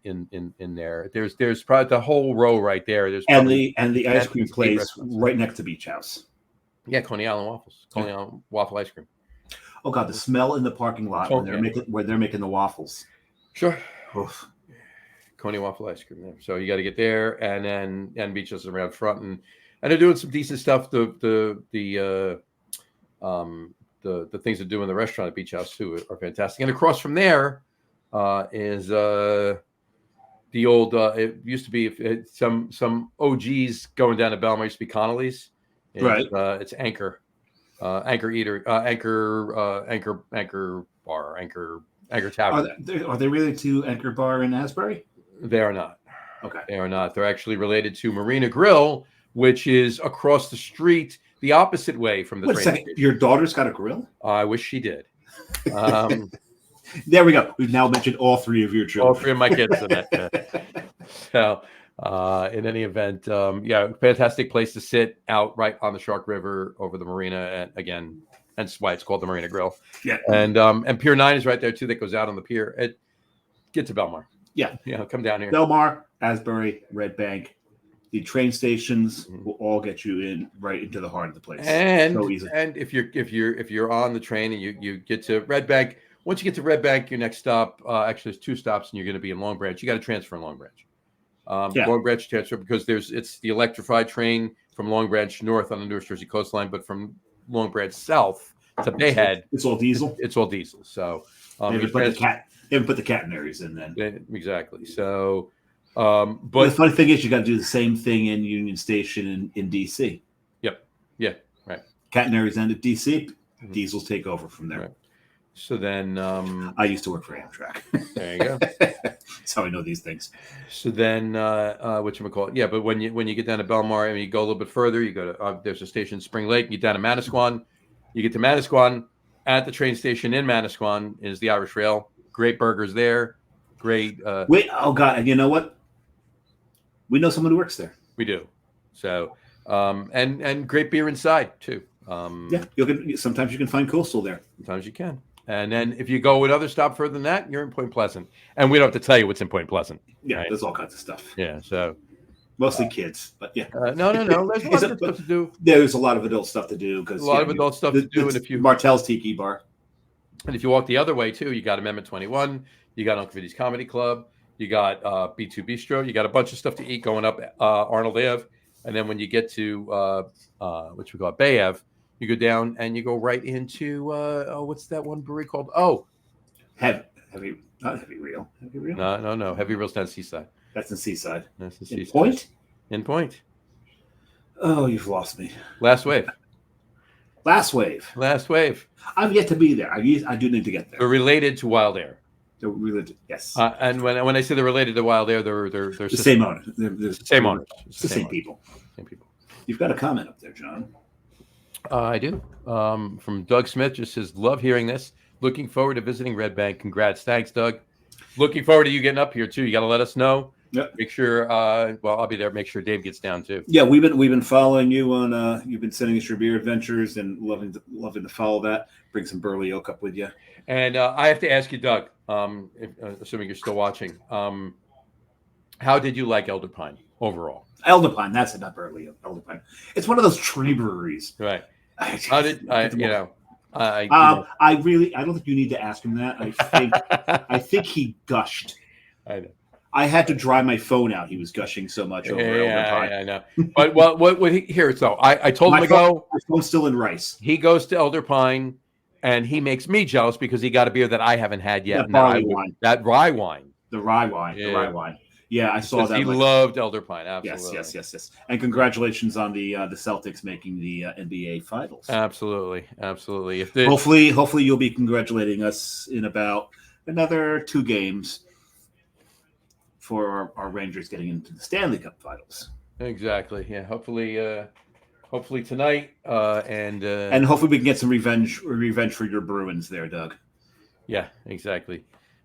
In there. There's probably the whole row right there. There's the ice cream place right next to Beach House. Yeah, Coney Island waffles. Coney Island waffle ice cream. Oh God, the smell in the parking lot where they're making the waffles. Sure. Oof. Coney waffle ice cream there. So you got to get there, and then Beach House around front, and they're doing some decent stuff. The things they're doing in the restaurant at Beach House too are fantastic. And across from there is the old. It used to be some OGs going down to Belmar. Used to be Connolly's. Right. It's Anchor Eater, Anchor Bar, Anchor Tavern. Are they related to Anchor Bar in Asbury? They are not. Okay. They are not. They're actually related to Marina Grill, which is across the street, the opposite way from the train station. Your daughter's got a grill? I wish she did. There we go. We've now mentioned all three of your children. All three of my kids in that. Yeah. So, in any event, fantastic place to sit out right on the Shark River over the marina. And again, that's why it's called the Marina Grill. Yeah. And Pier 9 is right there too. That goes out on the pier. Get to Belmar. Yeah. Come down here. Belmar, Asbury, Red Bank. The train stations will all get you in right into the heart of the place. And so easy. And if you're on the train and you get to Red Bank, once you get to Red Bank, your next stop actually there's 2 stops and you're going to be in Long Branch. You got to transfer in Long Branch. Long Branch transfer because it's the electrified train from Long Branch north on the North Jersey coastline, but from Long Branch south to Bayhead, it's all diesel. It's all diesel. So they haven't put the catenaries in then. Exactly. So, but the funny thing is, you got to do the same thing in Union Station in DC. Yep. Yeah. Right. Catenaries end at DC. Diesels take over from there. Right. So then, I used to work for Amtrak. There you go. That's how I know these things. So then, whatchamacallit? Yeah, but when you get down to Belmar and you go a little bit further, you go to there's a station Spring Lake. You get down to Manasquan. You get to Manasquan. At the train station in Manasquan is the Irish Rail. Great burgers there. Great. Wait, oh God! And you know what? We know someone who works there. We do. So, and great beer inside too. Sometimes you can find Coastal there. Sometimes you can. And then if you go another stop further than that, you're in Point Pleasant. And we don't have to tell you what's in Point Pleasant. Yeah, right? There's all kinds of stuff. Yeah, so. Mostly kids, but yeah. No. There's a lot of stuff to do. There's a lot of adult stuff to do. A lot of adult stuff to do. And if you Martell's Tiki Bar. And if you walk the other way, too, you got Amendment 21. You got Uncle Vinny's Comedy Club. You got B2 Bistro. You got a bunch of stuff to eat going up Arnold Ave. And then when you get to, which we call Bay Ave, you go down and you go right into, what's that one brewery called? Oh. Not Heavy Reel. Heavy Reel? No. Heavy Reel's down Seaside. That's in Seaside. That's in Seaside. Point? In Point. Oh, you've lost me. Last Wave. I've yet to be there. I do need to get there. They're related to Wild Air. They're related, yes. And when I say they're related to Wild Air, they're the same owner. They're the same owners. It's the same people. Same people. You've got a comment up there, John. I do. From Doug Smith, just says, love hearing this. Looking forward to visiting Red Bank. Congrats. Thanks, Doug. Looking forward to you getting up here, too. You got to let us know. Yep. Make sure, I'll be there. Make sure Dave gets down, too. Yeah, we've been following you on, you've been sending us your beer adventures and loving to follow that. Bring some Burley Oak up with you. And I have to ask you, Doug, assuming you're still watching, how did you like Elder Pine overall? Elder Pine, that's it, not Burley Oak. Elder Pine. It's one of those tree breweries. Right. How did I don't think you need to ask him that. I think he gushed. I know. I had to dry my phone out. He was gushing so much over Elder Pine. I know. But what here? So I told him to go. My phone's still in Rice. He goes to Elder Pine, and he makes me jealous because he got a beer that I haven't had yet. That barley wine. That rye wine. The rye wine. Yeah. The rye wine. Yeah, I saw that. He loved Elder Pine. Absolutely. Yes. And congratulations on the Celtics making the NBA Finals. Absolutely. Hopefully you'll be congratulating us in about another 2 games for our Rangers getting into the Stanley Cup Finals. Exactly. Yeah. Hopefully tonight. And hopefully we can get some revenge for your Bruins there, Doug. Yeah. Exactly.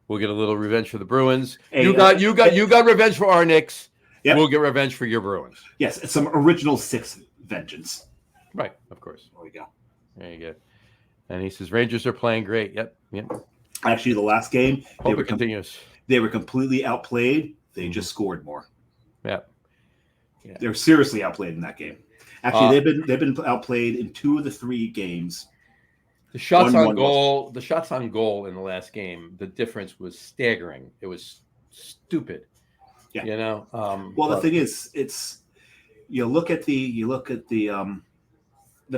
We'll get a little revenge for the Bruins. Hey, you got revenge for our Knicks. Yep. We'll get revenge for your Bruins. Yes, it's some original 6 vengeance. Right, of course. There we go. There you go. And he says Rangers are playing great. Yep. Actually, the last game continues. They were completely outplayed. They just scored more. Yeah. They were seriously outplayed in that game. Actually, they've been outplayed in 2 of the 3 games. The shots on goal in the last game, the difference was staggering. It was stupid. Yeah. The thing is, it's you look at the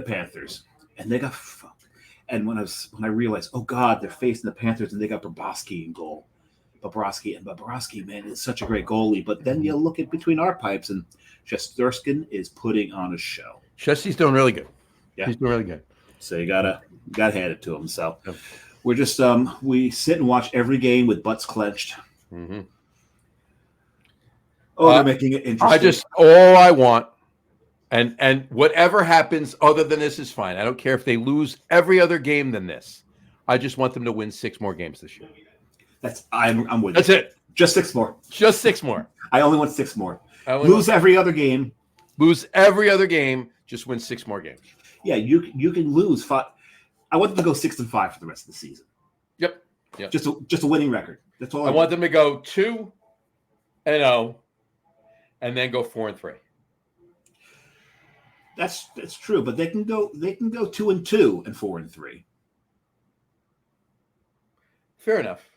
Panthers, and they got fucked. And when I realized, oh God, they're facing the Panthers, and they got Bobrovsky in goal. Bobrovsky, man, is such a great goalie. But then you look at between our pipes, and Shesterkin is putting on a show. Shesty's doing really good. Yeah, he's doing really good. So you gotta hand it to him. So we're just we sit and watch every game with butts clenched. Mm-hmm. They're making it interesting. All I want, and whatever happens other than this is fine. I don't care if they lose every other game than this. I just want them to win 6 more games this year. I'm with you. That's it. Just 6 more. Just 6 more. I only want 6 more. Lose every other game. Lose every other game. Just win 6 more games. Yeah, you can lose 5. I want them to go 6-5 for the rest of the season. Yep. Just a winning record. That's all. I want them to go 2-0, and then go 4-3. That's true, but they can go 2-2 and 4-3. Fair enough.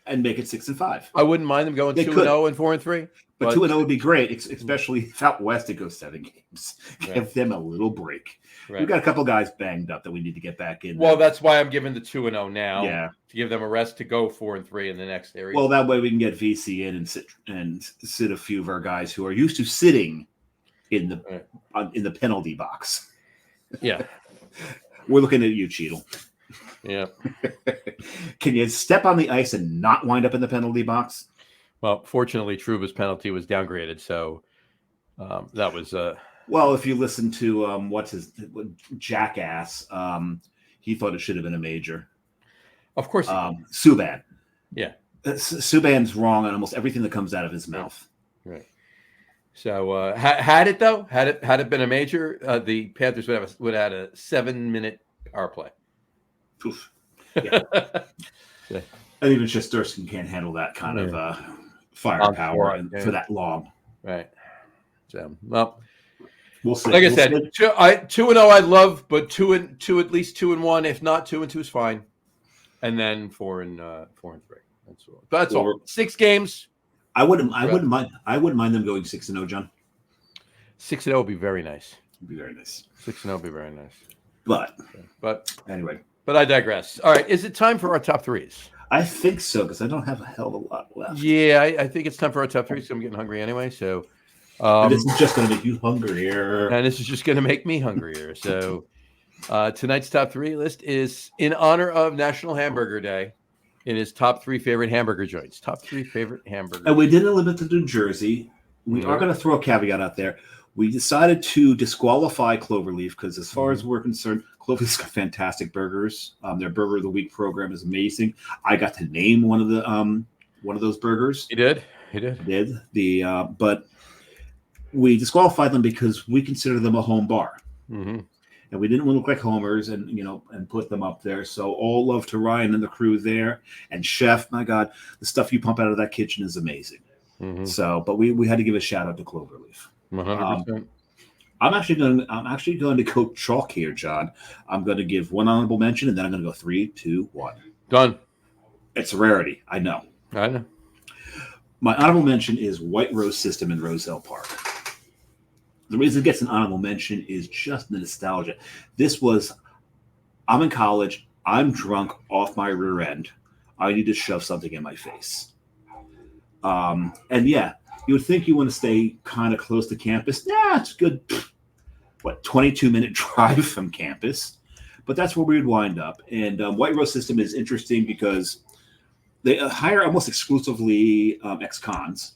And make it 6-5. I wouldn't mind them going 2-0 and 4-3. But 2-0 would be great, especially if out west it goes 7 games. Give them a little break. Right. We've got a couple guys banged up that we need to get back in. Well, that's why I'm giving the 2-0 now. Yeah. To give them a rest to go 4-3 in the next area. Well, that way we can get VC in and sit a few of our guys who are used to sitting in the penalty box. Yeah. We're looking at you, Cheadle. Yeah. Can you step on the ice and not wind up in the penalty box? Well, fortunately, Truba's penalty was downgraded, so that was. Well, if you listen to Jackass, he thought it should have been a major. Of course, Subban. Yeah, Subban's wrong on almost everything that comes out of his mouth. Right. So had it been a major, the Panthers would have had a 7-minute power play. Oof. Yeah. Yeah. And even Shesterkin can't handle that kind of firepower for that long. Right. So, well, we'll see. Like I said, 2-0 I'd love, but 2-2 at least 2-1. If not, 2-2 is fine. And then 4-3. That's all. 6 games. I wouldn't mind them going 6-0, John. 6-0 would be very nice. It'd be very nice. 6-0 would be very nice. But anyway. But I digress. All right, is it time for our top 3s? I think so, because I don't have a hell of a lot left. Yeah, I think it's time for our top 3s. So I'm getting hungry anyway. So this is just going to make you hungrier. And this is just going to make me hungrier. So tonight's top 3 list is in honor of National Hamburger Day. It is top 3 favorite hamburger joints. Top 3 favorite hamburger. And we didn't limit it to New Jersey. We are going to throw a caveat out there. We decided to disqualify Cloverleaf because, as far as we're concerned, Cloverleaf's got fantastic burgers. Their Burger of the Week program is amazing. I got to name one of those burgers. He did. But we disqualified them because we consider them a home bar, and we didn't want to look like homers and put them up there. So all love to Ryan and the crew there, and Chef. My God, the stuff you pump out of that kitchen is amazing. So, but we had to give a shout out to Cloverleaf. 100%. I'm actually going to go chalk here, John. I'm going to give one honorable mention, and then I'm going to go 3, 2, 1. Done. It's a rarity. I know. My honorable mention is White Rose System in Roselle Park. The reason it gets an honorable mention is just the nostalgia. I'm in college. I'm drunk off my rear end. I need to shove something in my face. And yeah, you would think you want to stay kind of close to campus. Nah, it's good. 22-minute drive from campus. But that's where we would wind up. And White Rose System is interesting because they hire almost exclusively ex-cons.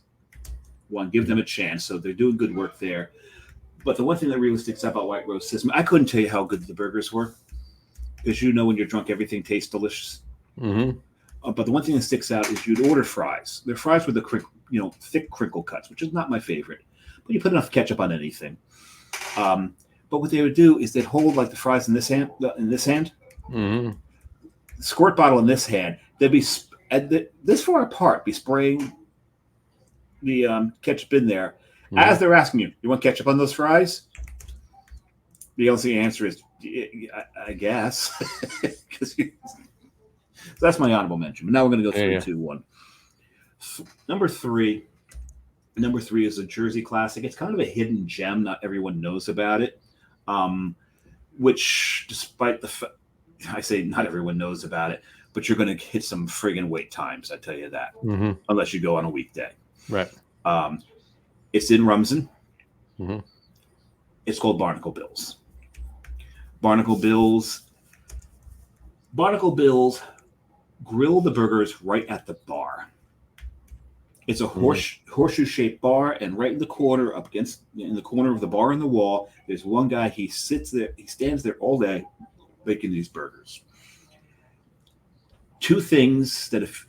One, give them a chance. So they're doing good work there. But the one thing that really sticks out about White Rose System, I couldn't tell you how good the burgers were. Because when you're drunk, everything tastes delicious. Mm-hmm. But the one thing that sticks out is you'd order fries. They're fries with the thick crinkle cuts, which is not my favorite. But you put enough ketchup on anything. But what they would do is they'd hold like the fries in this hand, Mm-hmm. the squirt bottle in this hand. They'd be this far apart, be spraying the ketchup in there. Mm-hmm. As they're asking you, you want ketchup on those fries? The only answer is, I guess. So that's my honorable mention. But now we're going to go 3, 2, 1. Number three is a Jersey classic. It's kind of a hidden gem. Not everyone knows about it. Which, despite I say not everyone knows about it, but you're going to hit some friggin' wait times. I tell you that, unless you go on a weekday. Right. It's in Rumson. Mm-hmm. It's called Barnacle Bills. Barnacle Bills grill the burgers right at the bar. It's a horseshoe-shaped bar, and right in the corner, in the corner of the bar and the wall, there's one guy. He sits there. He stands there all day, making these burgers. 3 things that if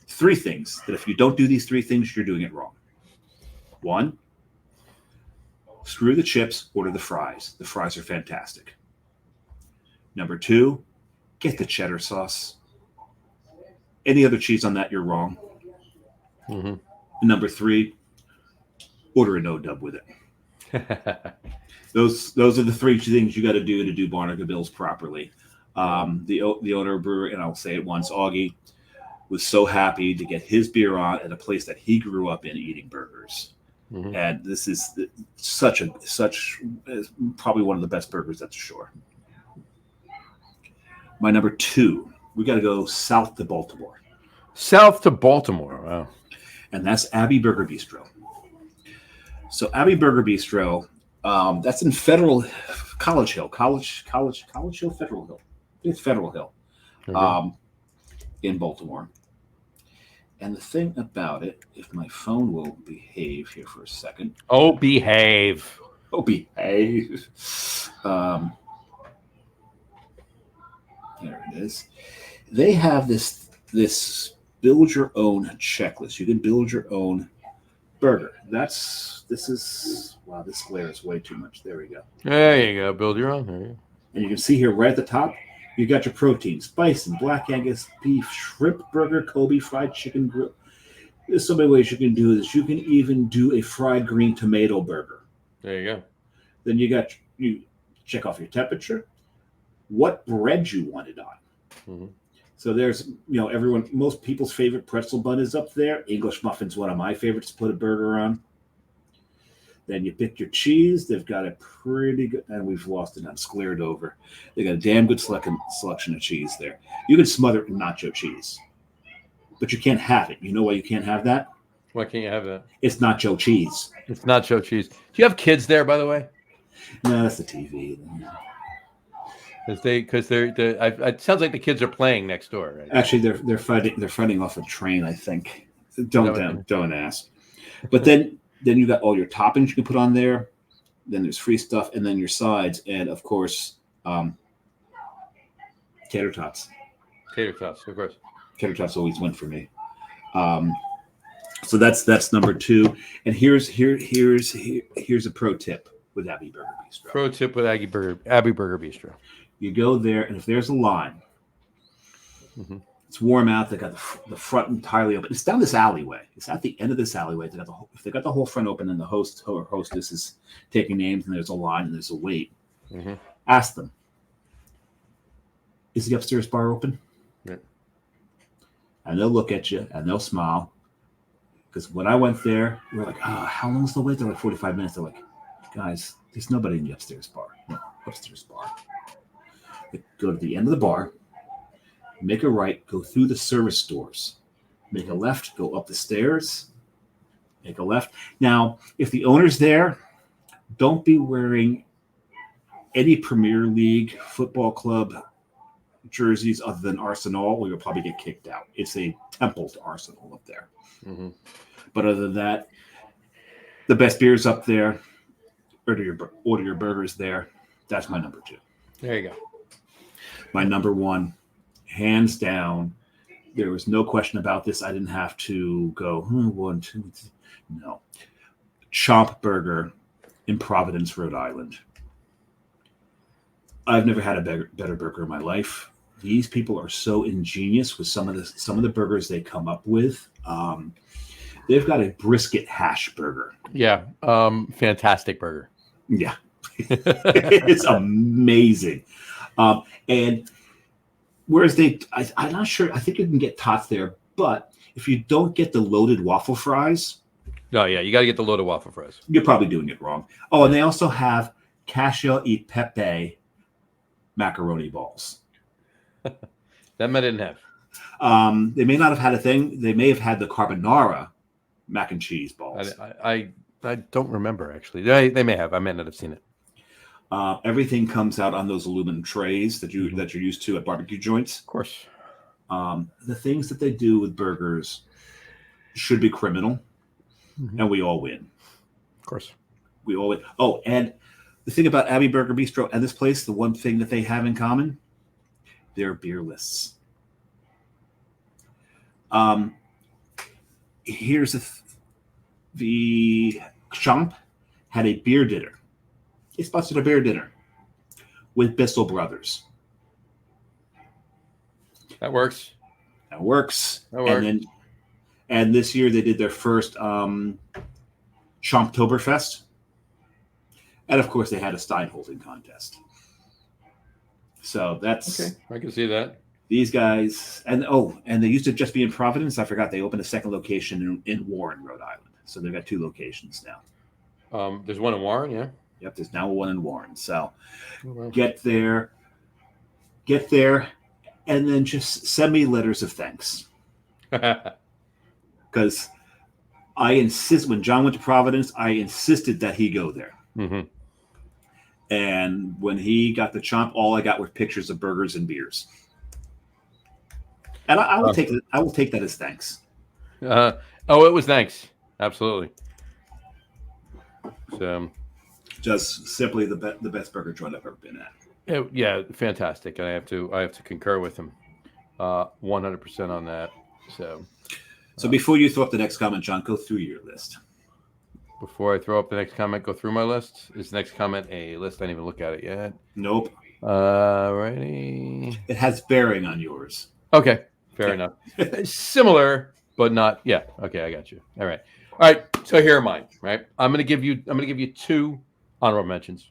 you don't do these 3 things, you're doing it wrong. 1, screw the chips, order the fries. The fries are fantastic. Number 2, get the cheddar sauce. Any other cheese on that, you're wrong. Mm-hmm. Number 3, order an O-dub with it. Those are the 3 things you got to do Barnacle Bills properly. The owner of Brewery, and I'll say it once, Augie, was so happy to get his beer on at a place that he grew up in eating burgers. Mm-hmm. And this is such probably one of the best burgers at the shore. My number 2, we got to go south to Baltimore. South to Baltimore, wow. And that's Abbey Burger Bistro. So Abbey Burger Bistro, that's in College Hill, Federal Hill. It's Federal Hill, in Baltimore. And the thing about it, if my phone will behave here for a second. Oh, behave. There it is. They have this build your own checklist. You can build your own burger. This glare is way too much. There we go. There you go. Build your own. There you go. And you can see here right at the top, you got your proteins: bison, black Angus beef, shrimp burger, Kobe, fried chicken grill. There's so many ways you can do this. You can even do a fried green tomato burger. There you go. Then you check off your temperature, what bread you want it on. Mm-hmm. So there's, most people's favorite pretzel bun is up there. English muffin's one of my favorites to put a burger on. Then you pick your cheese. They've got a pretty good, and we've lost it. I'm squared over. They got a damn good selection of cheese there. You can smother it in nacho cheese, but you can't have it. You know why you can't have that? Why can't you have that? It's nacho cheese. It's nacho cheese. Do you have kids there, by the way? No, that's the TV. Because it sounds like the kids are playing next door. Right? Actually, they're fighting off a train. I think. Don't ask. But then you got all your toppings you can put on there. Then there's free stuff, and then your sides, and of course, tater tots. Tater tots, of course. Tater tots always win for me. So that's number 2. And here's a pro tip with Abbey Burger Bistro. Pro tip with Abbey Burger Bistro. You go there, and if there's a line, it's warm out. They got the front entirely open. It's down this alleyway. It's at the end of this alleyway. If they got the whole front open, and the host or hostess is taking names, and there's a line and there's a wait. Mm-hmm. Ask them, is the upstairs bar open? Yeah. And they'll look at you and they'll smile. Because when I went there, we were like, how long is the wait? They're like 45 minutes. They're like, guys, there's nobody in the upstairs bar. No, upstairs bar. They go to the end of the bar. make a right, go through the service doors, make a left, go up the stairs, make a left. Now, if the owner's there, don't be wearing any Premier League football club jerseys other than Arsenal, or you'll probably get kicked out. It's a temple to Arsenal up there. Mm-hmm. But other than that, the best beer's up there. Order your burgers there. That's my number 2. There you go. My number 1, hands down. There was no question about this. I didn't have to go 1, 2, 3. No. Chomp Burger in Providence, Rhode Island. I've never had a better burger in my life. These people are so ingenious with some of the burgers they come up with. They've got a brisket hash burger. Yeah, fantastic burger. Yeah, it's amazing. And whereas I'm not sure. I think you can get tots there, but if you don't get the loaded waffle fries, Oh yeah, you got to get the loaded waffle fries. you're probably doing it wrong. Oh, and they also have cascio e pepe macaroni balls. Them I didn't have. They may not have had a thing. They may have had the carbonara mac and cheese balls. I don't remember actually. They may have. I may not have seen it. Everything comes out on those aluminum trays that you're used to at barbecue joints. Of course. The things that they do with burgers should be criminal, and we all win. Of course. We all win. Oh, and the thing about Abbey Burger Bistro and this place, the one thing that they have in common, their beer lists. Here's the Chomp had a beer dinner. They sponsored a beer dinner with Bissell Brothers. That works. That works. That works. And this year they did their first Chomptoberfest. And of course they had a Steinholzing contest. So that's Okay, I can see that. these guys. And they used to just be in Providence. I forgot they opened a second location in Warren, Rhode Island. So they've got 2 locations now. There's one in Warren, yeah. Yep, there's now one in Warren. So Oh, well. get there, and then just send me letters of thanks. Because I insist, when John went to Providence, I insisted that he go there. Mm-hmm. And when he got the Chomp, all I got were pictures of burgers and beers. And I will take it. I will take that as thanks. It was thanks. Absolutely. So, Just simply the best burger joint I've ever been at. yeah, fantastic. And I have to concur with him 100% on that. So Before you throw up the next comment, John, go through your list. before I throw up the next comment, go through my list. Is the next comment a list? I didn't even look at it yet. Nope. Righty. It has bearing on yours. Okay, fair enough. Similar, but not. Yeah. Okay, I got you. All right. So here are mine. Right. I'm gonna give you 2 honorable mentions.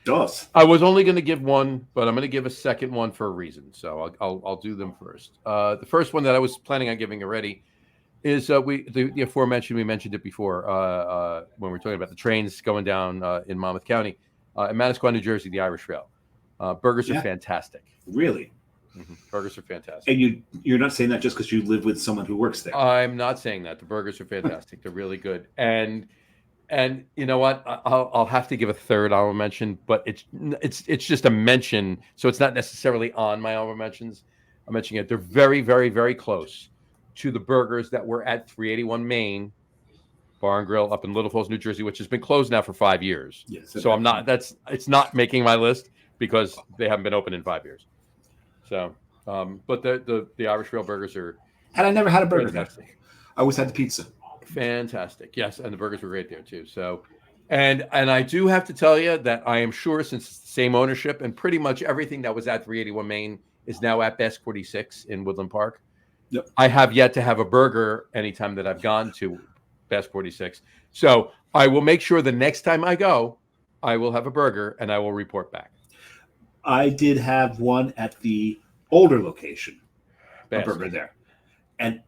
Does. I was only going to give one, but I'm going to give a second one for a reason. So I'll do them first. The first one that I was planning on giving already is the aforementioned. We mentioned it before when we were talking about the trains going down in Monmouth County, in Manasquan, New Jersey, the Irish Rail. Burgers are fantastic. Really? Mm-hmm. Burgers are fantastic. And you're not saying that just because you live with someone who works there. I'm not saying that. The burgers are fantastic. They're really good. And you know what? I'll have to give a third honorable mention, but it's just a mention, so it's not necessarily on my honorable mentions. I'm mentioning it. They're very, very, very close to the burgers that were at 381 Main Bar and Grill up in Little Falls, New Jersey, which has been closed now for 5 years. Yes. So it's not making my list because they haven't been open in 5 years. So, but the Irish Rail burgers are. And I never had a burger there. Fantastic. I always had the pizza. Fantastic. Yes, and the burgers were great there too. So, and I do have to tell you that I am sure, since it's the same ownership and pretty much everything that was at 381 Main is now at Best 46 in Woodland Park. Yep. I have yet to have a burger anytime that I've gone to Best 46. So I will make sure the next time I go, I will have a burger and I will report back. I did have one at the older location, Best. a burger there. And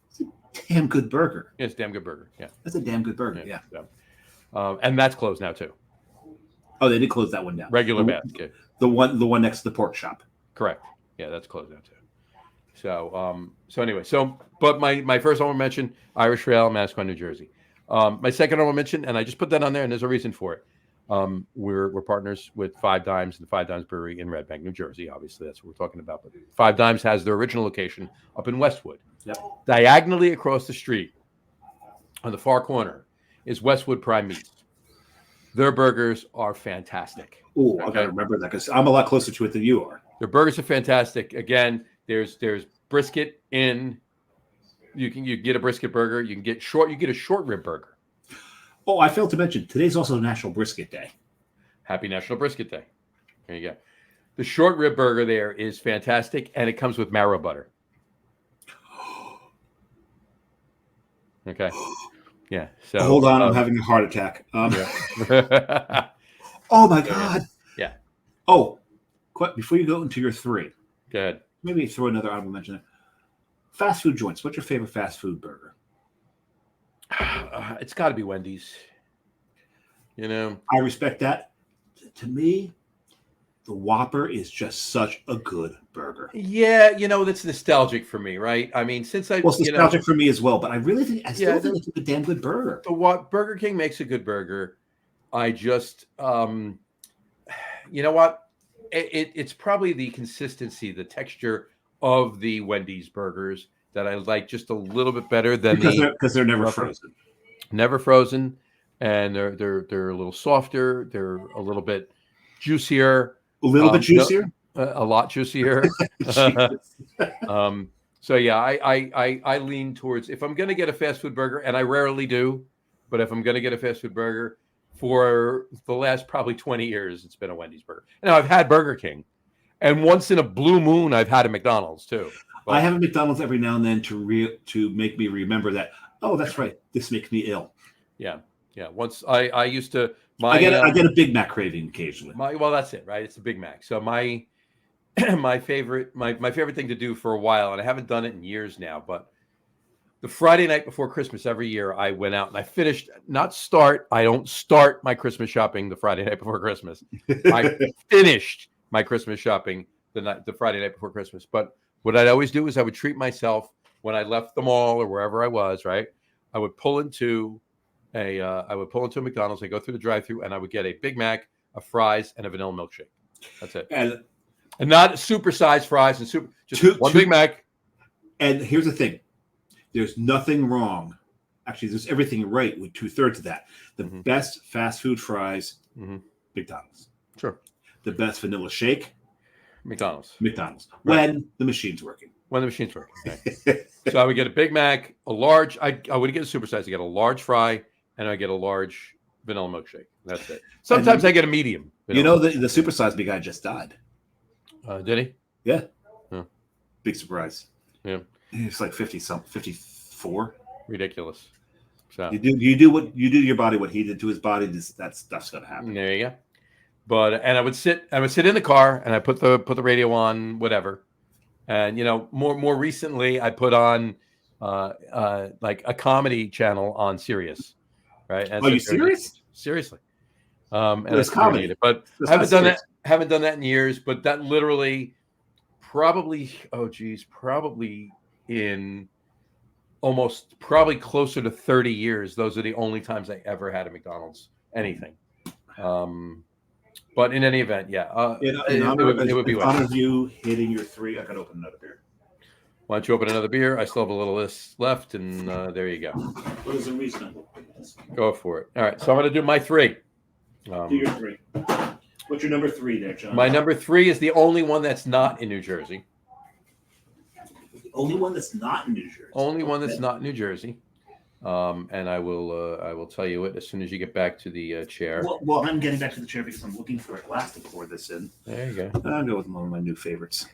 it's a damn good burger. Yeah, it's a damn good burger. Yeah. That's a damn good burger, yeah. So, and that's closed now too. Oh, they did close that one down. Regular basket. The one next to the pork shop. Correct. Yeah, that's closed down too. So anyway, but my first honorable mention, Irish Trail, Massaquoi, New Jersey. My second honorable mention, and I just put that on there, and there's a reason for it. We're partners with Five Dimes and the Five Dimes Brewery in Red Bank, New Jersey. Obviously, that's what we're talking about. But Five Dimes has their original location up in Westwood. Yep. Diagonally across the street, on the far corner, is Westwood Prime Meats. Their burgers are fantastic. Oh, I gotta remember that because I'm a lot closer to it than you are. Their burgers are fantastic. Again, there's brisket in. You get a brisket burger. You get a short rib burger. Oh, I failed to mention today's also National Brisket Day. Happy National Brisket Day. There you go. The short rib burger there is fantastic, and it comes with marrow butter. Okay. Yeah. So hold on, I'm having a heart attack. Yeah. Oh my God. Yeah. Oh, before you go into your three, Go ahead. maybe throw another honorable mention there. Fast food joints. What's your favorite fast food burger? It's got to be Wendy's. You know, I respect that. To me, the Whopper is just such a good burger. yeah, that's nostalgic for me, right? I mean, since I Well, it's nostalgic for me as well, but I really think I still think it's a damn good burger. Burger King makes a good burger. I just, you know what? It's probably the consistency, the texture of the Wendy's burgers that I like just a little bit better than because they're never frozen. Never frozen, and they're a little softer. They're a little bit juicier. A little bit juicier. A lot juicier. So yeah, I lean towards, if I'm going to get a fast food burger, and I rarely do, but if I'm going to get a fast food burger, for the last probably 20 years, it's been a Wendy's burger. Now I've had Burger King, and once in a blue moon, I've had a McDonald's too. But I have a McDonald's every now and then to make me remember that. Oh, that's right. This makes me ill. Yeah. Once I used to. I get a Big Mac craving occasionally. Well, that's it, right? It's a Big Mac. So my favorite thing to do for a while, and I haven't done it in years now, but the Friday night before Christmas every year, I went out and I finished. I don't start my Christmas shopping the Friday night before Christmas. I finished my Christmas shopping the Friday night before Christmas. But what I'd always do is I would treat myself when I left the mall or wherever I was. Right, I would pull into a McDonald's. I go through the drive-thru and I would get a Big Mac, a fries, and a vanilla milkshake. That's it. And not super-sized fries and just one Big Mac. And here's the thing: there's nothing wrong. Actually, there's everything right with 2/3 of that. The best fast food fries, McDonald's. Sure. The best vanilla shake, McDonald's. Right. When the machine's working. Right. So I would get a Big Mac, a large. I wouldn't get a supersize. I get a large fry, and I get a large vanilla milkshake. That's it. Sometimes I get a medium. The supersized big guy just died. Did he? Yeah. Oh. Big surprise. Yeah. It's like 54. Ridiculous. So you do to your body what he did to his body. That stuff's gonna happen. There you go. And I would sit in the car and I put the radio on, whatever. And more recently I put on like a comedy channel on Sirius. Right? And are you serious? Seriously. And it's comedy, but I haven't done that in years. But that literally, probably in almost closer to 30 years. Those are the only times I ever had a McDonald's anything. But in any event, yeah, it would be in honor of you hitting your 3. I gotta open another beer. Why don't you open another beer? I still have a little list left, and there you go. What is a reasonable? Go for it. All right, so I'm going to do my 3. Do your 3. What's your number 3 there, John? My number 3 is the only one that's not in New Jersey. The only one that's not in New Jersey. Only one that's not in New Jersey. And I will tell you it as soon as you get back to the chair. Well, I'm getting back to the chair because I'm looking for a glass to pour this in. There you go. I'll go with one of my new favorites.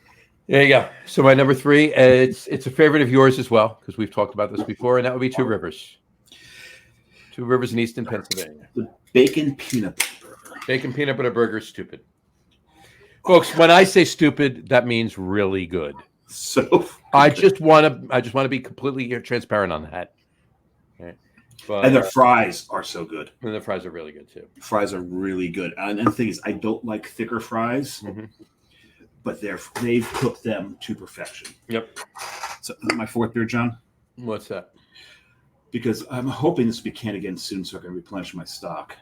There you go. So my number 3, it's a favorite of yours as well, because we've talked about this before, and that would be Two Rivers. Two Rivers in Easton, Pennsylvania. The bacon peanut butter burger. Bacon peanut butter burger is stupid. Folks, when I say stupid, that means really good. So I just want to be completely transparent on that. Okay. But, and their fries are so good. And the fries are really good too. Fries are really good. And the thing is, I don't like thicker fries. but they've cooked them to perfection. Yep. So my fourth beer, John. What's that? Because I'm hoping this will be canned again soon, so I can replenish my stock.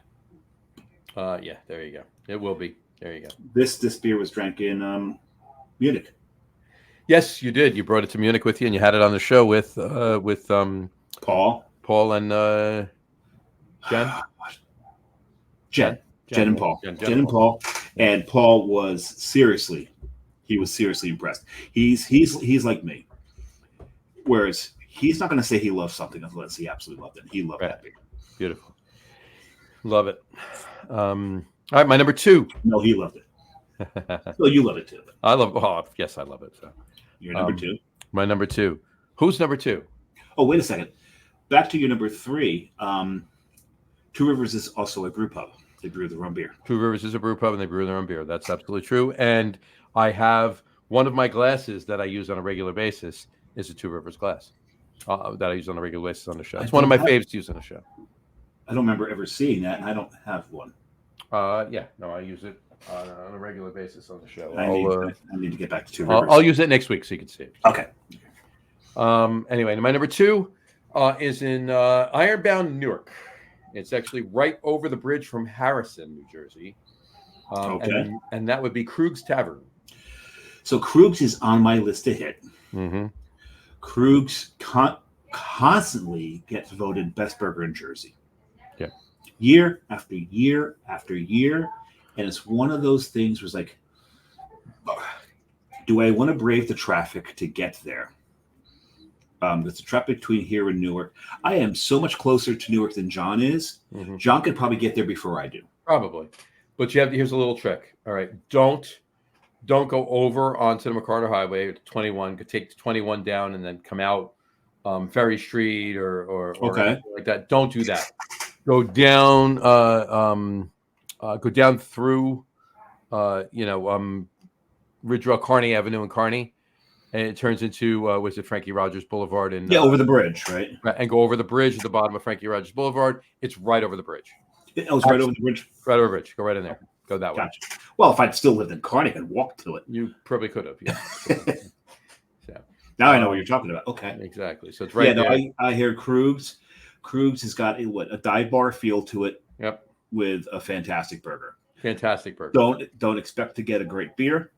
Yeah, there you go. It will be. There you go. This beer was drank in Munich. Yes, you did. You brought it to Munich with you, and you had it on the show with Paul and Jen. Jen and Paul. Jen and Paul. And Paul was seriously impressed. He's like me. Whereas he's not going to say he loves something unless he absolutely loved it. He loved that beer. Beautiful. Love it. All right, my number 2. No, he loved it. Well, you love it too. I love. Oh, yes, I love it. So. Your number 2. My number 2. Who's number 2? Oh, wait a second. Back to your number 3. Two Rivers is also a brew pub. They brew their own beer. Two Rivers is a brew pub, and they brew their own beer. That's absolutely true. And I have one of my glasses that I use on a regular basis is a Two Rivers glass that I use on a regular basis on the show. It's one of my faves to use on the show. I don't remember ever seeing that, and I don't have one. Yeah, no, I use it on a regular basis on the show. I need to get back to Two Rivers. I'll use it next week so you can see it. Okay. Anyway, my number 2 is in Ironbound, Newark. It's actually right over the bridge from Harrison, New Jersey. Okay. And that would be Krug's Tavern. So Krug's is on my list to hit. Mm-hmm. Krug's constantly gets voted best burger in Jersey. Yeah. Year after year after year. And it's one of those things where it's like, do I want to brave the traffic to get there? There's a traffic between here and Newark. I am so much closer to Newark than John is. Mm-hmm. John could probably get there before I do. Probably. But here's a little trick. All right. Don't go over onto the McCarter Highway to 21. Could take 21 down and then come out Ferry Street or okay. like that. Don't do that. Go down through Ridgewell Kearney Avenue in Kearney. And it turns into was it Frankie Rogers Boulevard and over the bridge, right? And go over the bridge at the bottom of Frankie Rogers Boulevard. It's right over the bridge. Oh, it's right over the bridge. Right over the bridge. Go right in there. Go that way. Well, if I'd still lived in Kearney, I'd walk to it. You probably could have. Yeah. So, now I know what you're talking about. Okay. Exactly. So it's right there. No, I hear Krug's. Krug's has got a dive bar feel to it. Yep. With a fantastic burger. Fantastic burger. Don't expect to get a great beer.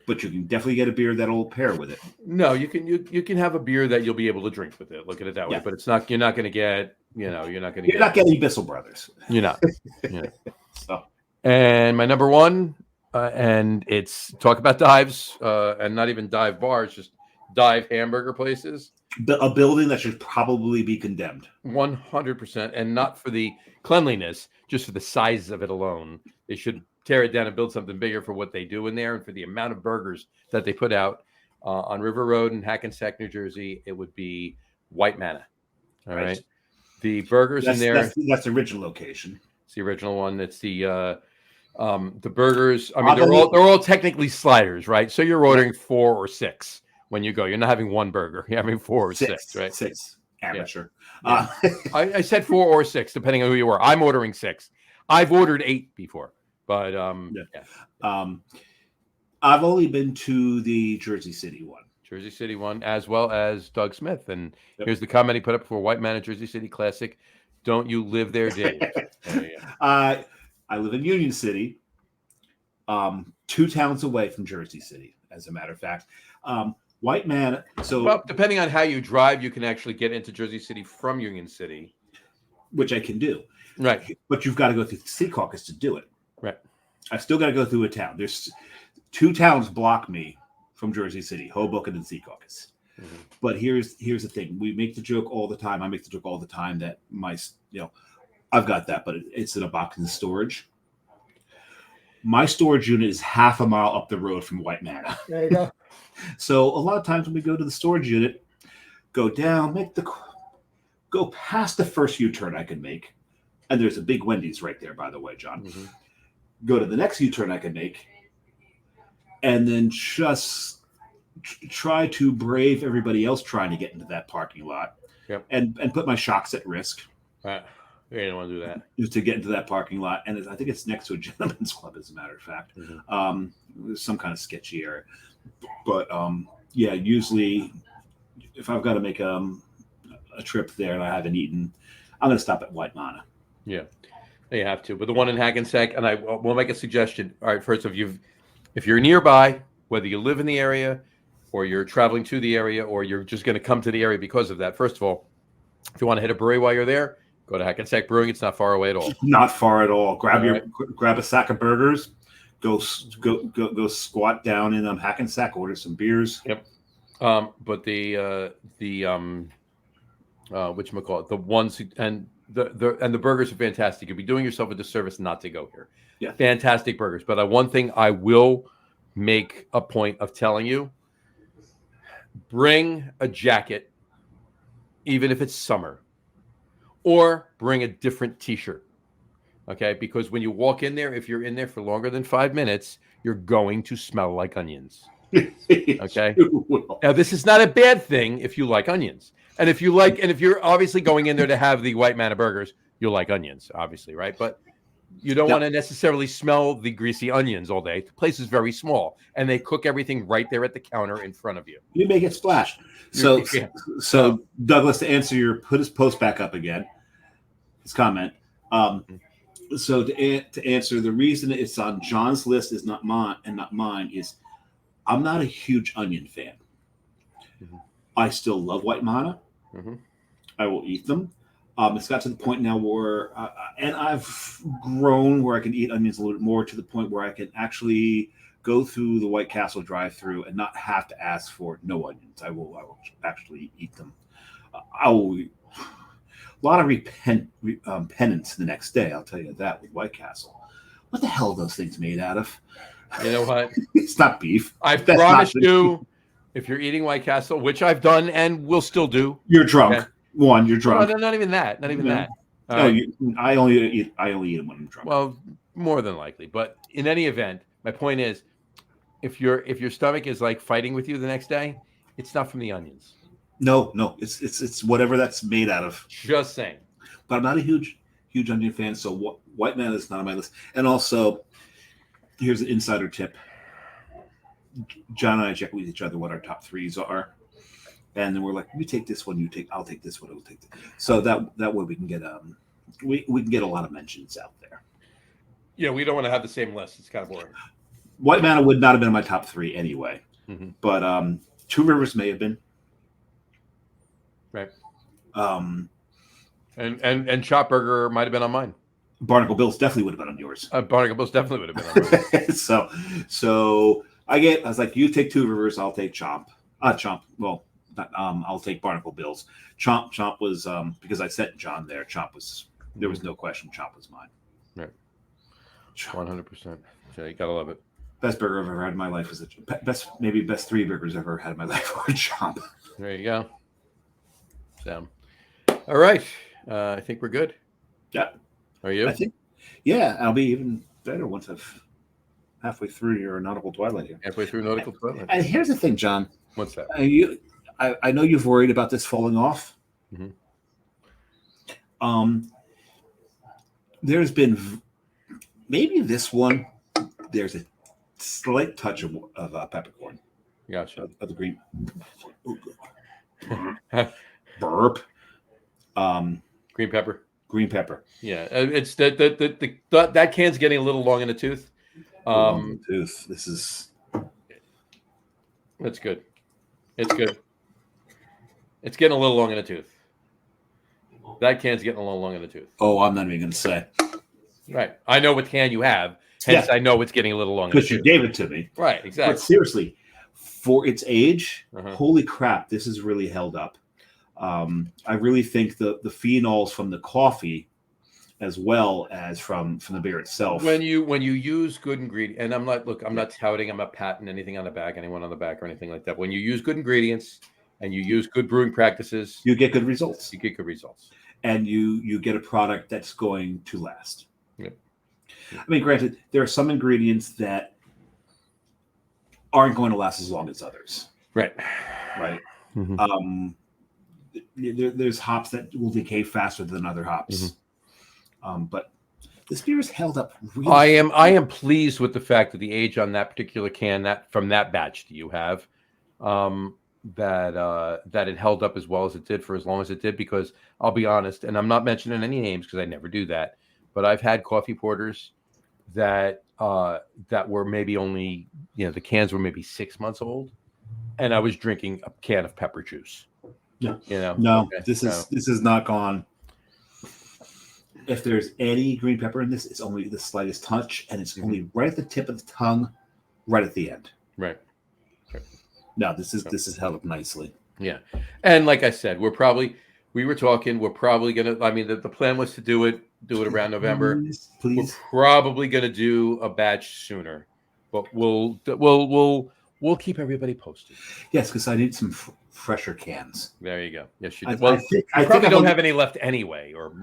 But you can definitely get a beer that'll pair with it. No, you can have a beer that you'll be able to drink with it. Look at it that way. But you're not going to get, you're not getting Bissell Brothers. You're not. Yeah. So. And my number 1, and it's talk about dives, and not even dive bars, just dive hamburger places. A building that should probably be condemned. 100%, and not for the cleanliness, just for the size of it alone. They should tear it down and build something bigger for what they do in there and for the amount of burgers that they put out on River Road in Hackensack, New Jersey. It would be White Manna. All right. The burgers in there. That's the original location. It's the original one. It's the burgers. I mean, they're all technically sliders, right? So you're ordering 4 or 6 when you go. You're not having one burger. You're having 4 or 6, right? 6. Amateur. Yeah. I said 4 or 6, depending on who you were. I'm ordering 6. I've ordered 8 before. But I've only been to the Jersey City one, as well as Doug Smith. And here's the comment he put up for White Manna Jersey City Classic. Don't you live there, Dave? I live in Union City, 2 towns away from Jersey City, as a matter of fact. White Manna. So, well, depending on how you drive, you can actually get into Jersey City from Union City, which I can do. Right, but you've got to go through the City Caucus to do it. Right. I've still got to go through a town. There's 2 towns block me from Jersey City, Hoboken and Secaucus. Mm-hmm. But here's the thing. We make the joke all the time. I make the joke all the time that I've got that, but it's in a box in storage. My storage unit is half a mile up the road from White Manna. There you go. So a lot of times when we go to the storage unit, go down, go past the first U-turn I can make. And there's a big Wendy's right there, by the way, John. Mm-hmm. Go to the next U-turn I can make, and then just try to brave everybody else trying to get into that parking lot, and put my shocks at risk. You don't want to do that. Just to get into that parking lot, and I think it's next to a gentleman's club, as a matter of fact. There's some kind of sketchy area, but yeah, usually if I've got to make a trip there and I haven't eaten, I'm going to stop at White Mana. Yeah, you have to. But the one in Hackensack, and I will make a suggestion. All right, first, if you're nearby, whether you live in the area or you're traveling to the area or you're just going to come to the area because of that, first of all, if you want to hit a brewery while you're there, go to Hackensack Brewing. It's not far away at all. Not far at all. Grab a sack of burgers, go squat down in Hackensack, order some beers. Yep. But whatchamacallit, the ones and the burgers are fantastic. You'll be doing yourself a disservice not to go here. Yeah. Fantastic burgers. But one thing I will make a point of telling you, bring a jacket, even if it's summer, or bring a different t-shirt. Okay? Because when you walk in there, if you're in there for longer than 5 minutes, you're going to smell like onions. Okay. Now, this is not a bad thing if you like onions. And if you're obviously going in there to have the White Mana burgers, you'll like onions, obviously, right? But you don't want to necessarily smell the greasy onions all day. The place is very small, and they cook everything right there at the counter in front of you. You make it splash. So Douglas, to answer put his post back up again, his comment. So to answer, the reason it's on John's list is not mine is I'm not a huge onion fan. Mm-hmm. I still love White Mana. Mm-hmm. I will eat them. It's got to the point now where, and I've grown where I can eat onions a little bit more, to the point where I can actually go through the White Castle drive-through and not have to ask for no onions. I will actually eat them. I will. A lot of penance the next day, I'll tell you that, with White Castle. What the hell are those things made out of? You know what? It's not beef. I promise you, if you're eating White Castle, which I've done and will still do, you're drunk. Okay? You're drunk. No, not even that. Not even that. I only eat them when I'm drunk. Well, more than likely. But in any event, my point is, if your stomach is like fighting with you the next day, it's not from the onions. No, it's whatever that's made out of. Just saying. But I'm not a huge onion fan, so White Man is not on my list. And also, here's an insider tip. John and I check with each other what our top threes are, and then we're like, you take this one, I'll take this one, I'll take this. So that way we can get we can get a lot of mentions out there. Yeah, we don't want to have the same list. It's kind of boring. White Mana would not have been in my top three anyway, but Two Rivers may have been. Right. And Chop Burger might have been on mine. Barnacle Bills definitely would have been on yours. Barnacle Bills definitely would have been on mine. So I was like, you take Two Rivers, I'll take Chomp. Well, I'll take Barnacle Bills. Chomp was because I set John there. There was no question. Chomp was mine. Right. 100%. So you gotta love it. Best burger I've ever had in my life was best three burgers I've ever had in my life were Chomp. There you go. So, all right. I think we're good. Yeah. Are you? I think. Yeah, I'll be even better once I've halfway through your Nautical Twilight here. Halfway through Nautical Twilight. And here's the thing, John. What's that? I know you've worried about this falling off. Mm-hmm. There's been maybe this one. There's a slight touch of peppercorn. Gotcha. Of the green. Burp. Green pepper. Green pepper. Yeah, it's that can's getting a little long in the tooth. This is. That's good. It's good. It's getting a little long in the tooth. That can's getting a little long in the tooth. Oh, I'm not even going to say. Right. I know what can you have. Hence, I know it's getting a little long in the tooth. Because you gave it to me. Right, exactly. But seriously, for its age, holy crap, this is really held up. I really think the phenols from the coffee, as well as from the beer itself. When you use good ingredients, and I'm not touting, I'm not patting anything on the back, anyone on the back or anything like that. When you use good ingredients and you use good brewing practices, you get good results. And you get a product that's going to last. Yep. I mean, granted, there are some ingredients that aren't going to last as long as others. Right. Mm-hmm. There's hops that will decay faster than other hops. But this beer is held up really. I am pleased with the fact that the age on that particular can, that from that batch that you have, that it held up as well as it did for as long as it did. Because I'll be honest, and I'm not mentioning any names because I never do that, but I've had coffee porters that were maybe only, the cans were maybe 6 months old, and I was drinking a can of pepper juice. No, Okay, this is not gone. If there's any green pepper in this, it's only the slightest touch, and it's only right at the tip of the tongue, right at the end. Right. No, this is held up nicely. Yeah, and like I said, we're probably gonna. I mean, the plan was to do it around November. Please. We're probably gonna do a batch sooner, but we'll keep everybody posted. Yes, because I need some fresher cans. There you go. Yes, you I do. Well, I probably don't have any left anyway, or